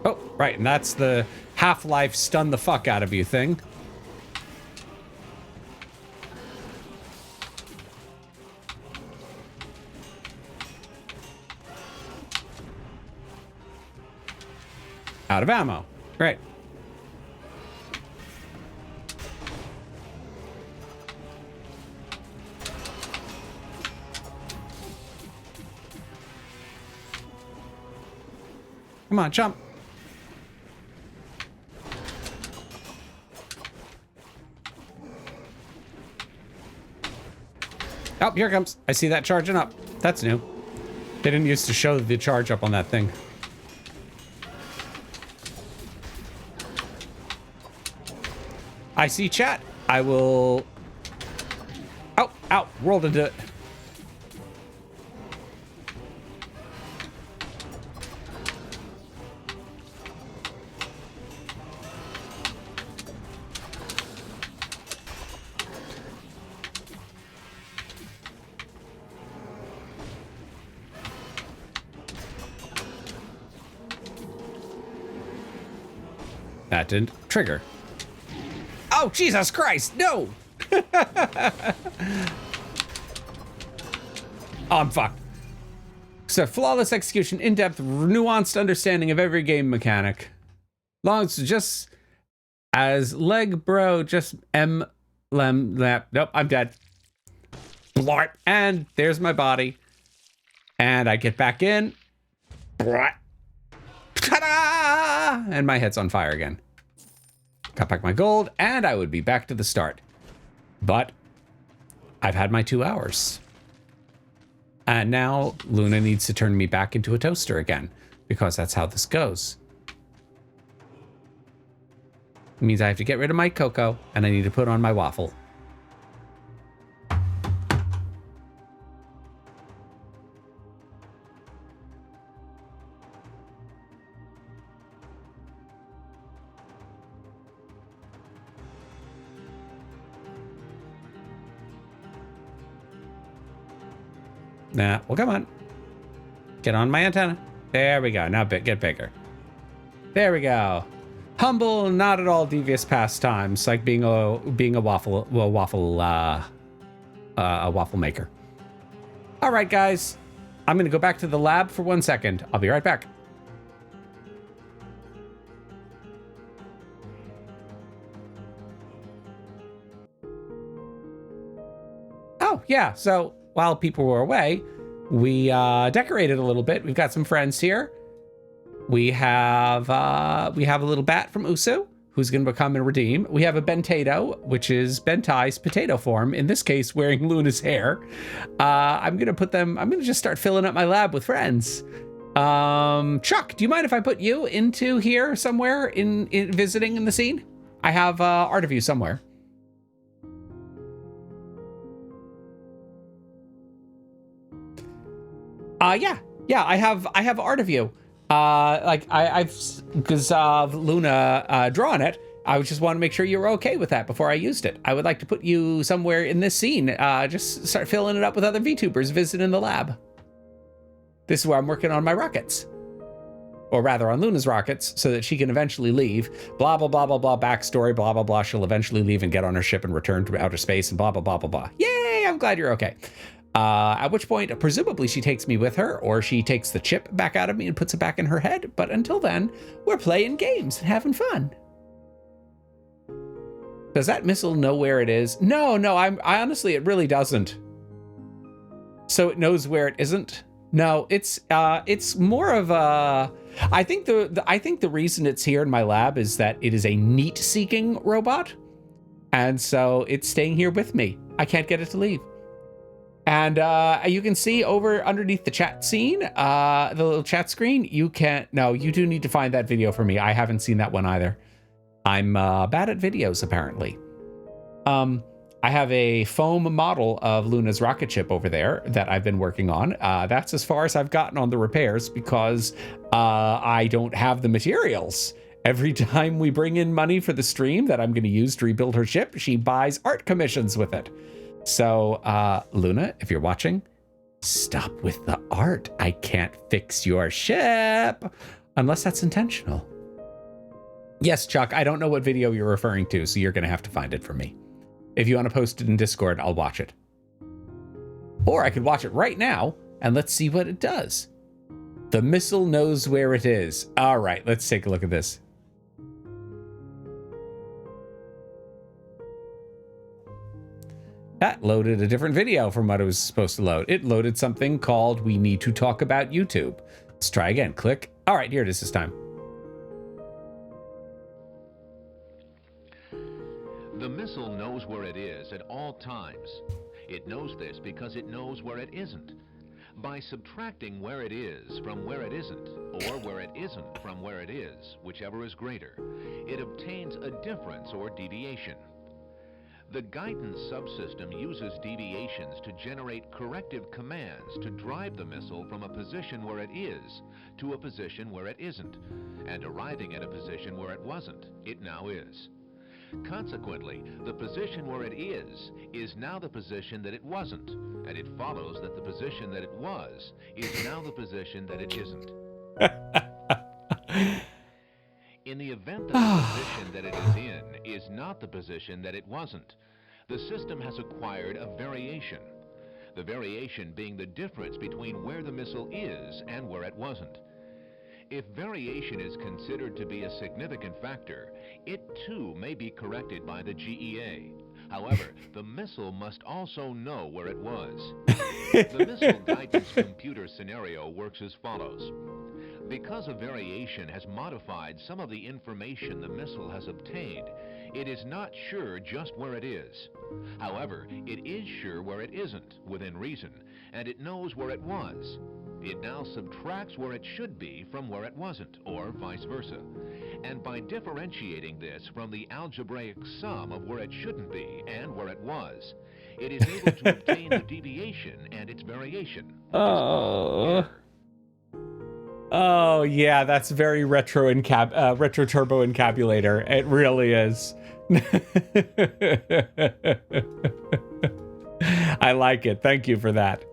Oh, right, and that's the Half-Life stun the fuck out of you thing. Out of ammo. Great. Come on, jump. Oh, here it comes. I see that charging up. That's new. They didn't used to show the charge up on that thing. I see chat. I will... Oh, ow. Rolled into it. That didn't trigger. Oh, Jesus Christ, no! Oh, I'm fucked. So, flawless execution, in-depth, nuanced understanding of every game mechanic. Long as just as leg bro, just lap. Nope, I'm dead. Blarp. And there's my body. And I get back in. Blarp. Ta-da! And my head's on fire again. Got back my gold, and I would be back to the start. But I've had my 2 hours. And now Luna needs to turn me back into a toaster again, because that's how this goes. It means I have to get rid of my cocoa, and I need to put on my waffle. Nah, well, come on. Get on my antenna. There we go. Now get bigger. There we go. Humble, not at all devious pastimes, like being a waffle maker. All right, guys. I'm gonna go back to the lab for 1 second. I'll be right back. Oh, yeah. So while people were away, we decorated a little bit. We've got some friends here. We have a little bat from Usu, who's going to become and redeem. We have a Bentato, which is Bentai's potato form, in this case wearing Luna's hair. I'm going to just start filling up my lab with friends. Chuck, do you mind if I put you into here somewhere in visiting in the scene? I have art of you somewhere. Yeah, I have art of you. Because of Luna drawing it, I just want to make sure you were okay with that before I used it. I would like to put you somewhere in this scene. Just start filling it up with other VTubers visiting the lab. This is where I'm working on my rockets. Or rather, on Luna's rockets, so that she can eventually leave. Blah, blah, blah, blah, blah, backstory, blah, blah, blah. She'll eventually leave and get on her ship and return to outer space and blah, blah, blah, blah, blah. Yay, I'm glad you're okay. At which point, presumably she takes me with her, or she takes the chip back out of me and puts it back in her head. But until then, we're playing games and having fun. Does that missile know where it is? No, I honestly, it really doesn't. So it knows where it isn't? No, it's more of a... I think the reason it's here in my lab is that it is a neat-seeking robot. And so it's staying here with me. I can't get it to leave. And you can see over underneath the chat scene, the little chat screen, you do need to find that video for me. I haven't seen that one either. I'm bad at videos, apparently. I have a foam model of Luna's rocket ship over there that I've been working on. That's as far as I've gotten on the repairs because I don't have the materials. Every time we bring in money for the stream that I'm going to use to rebuild her ship, she buys art commissions with it. So, Luna, if you're watching, stop with the art. I can't fix your ship unless that's intentional. Yes, Chuck, I don't know what video you're referring to, so you're going to have to find it for me. If you want to post it in Discord, I'll watch it. Or I could watch it right now, and let's see what it does. The missile knows where it is. All right, let's take a look at this. That loaded a different video from what it was supposed to load. It loaded something called We Need to Talk About YouTube. Let's try again. Click. All right, here it is this time. The missile knows where it is at all times. It knows this because it knows where it isn't. By subtracting where it is from where it isn't, or where it isn't from where it is, whichever is greater, it obtains a difference or deviation. The guidance subsystem uses deviations to generate corrective commands to drive the missile from a position where it is to a position where it isn't, and arriving at a position where it wasn't, it now is. Consequently, the position where it is now the position that it wasn't, and it follows that the position that it was is now the position that it isn't. In the event that the position that it is in is not the position that it wasn't, the system has acquired a variation. The variation being the difference between where the missile is and where it wasn't. If variation is considered to be a significant factor, it too may be corrected by the GEA. However, the missile must also know where it was. The missile guidance computer scenario works as follows. Because a variation has modified some of the information the missile has obtained, it is not sure just where it is. However, it is sure where it isn't, within reason, and it knows where it was. It now subtracts where it should be from where it wasn't, or vice versa. And by differentiating this from the algebraic sum of where it shouldn't be and where it was, it is able to obtain the deviation and its variation. Oh yeah, that's very retro turbo encabulator. It really is. I like it. Thank you for that.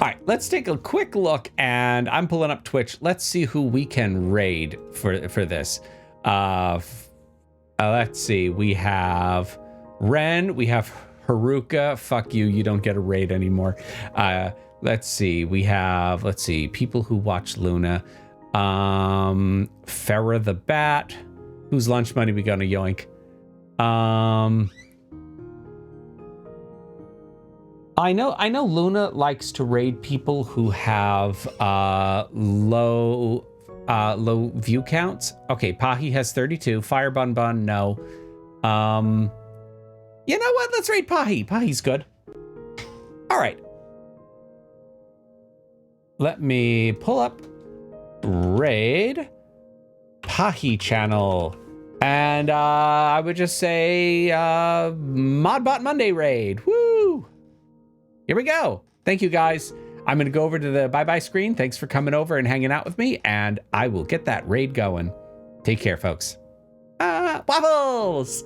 All right, let's take a quick look, and I'm pulling up Twitch. Let's see who we can raid for this. Let's see. We have Ren. We have Haruka. Fuck you. You don't get a raid anymore. Let's see. We have, people who watch Luna. Farrah the Bat. Whose lunch money we gonna yoink? I know Luna likes to raid people who have low view counts. Okay, Pahi has 32. Fire Bun Bun, no. You know what? Let's raid Pahi. Pahi's good. All right. Let me pull up raid Pahi channel. And I would just say Modbot Monday raid. Woo! Here we go. Thank you, guys. I'm going to go over to the bye-bye screen. Thanks for coming over and hanging out with me, and I will get that raid going. Take care, folks. Waffles!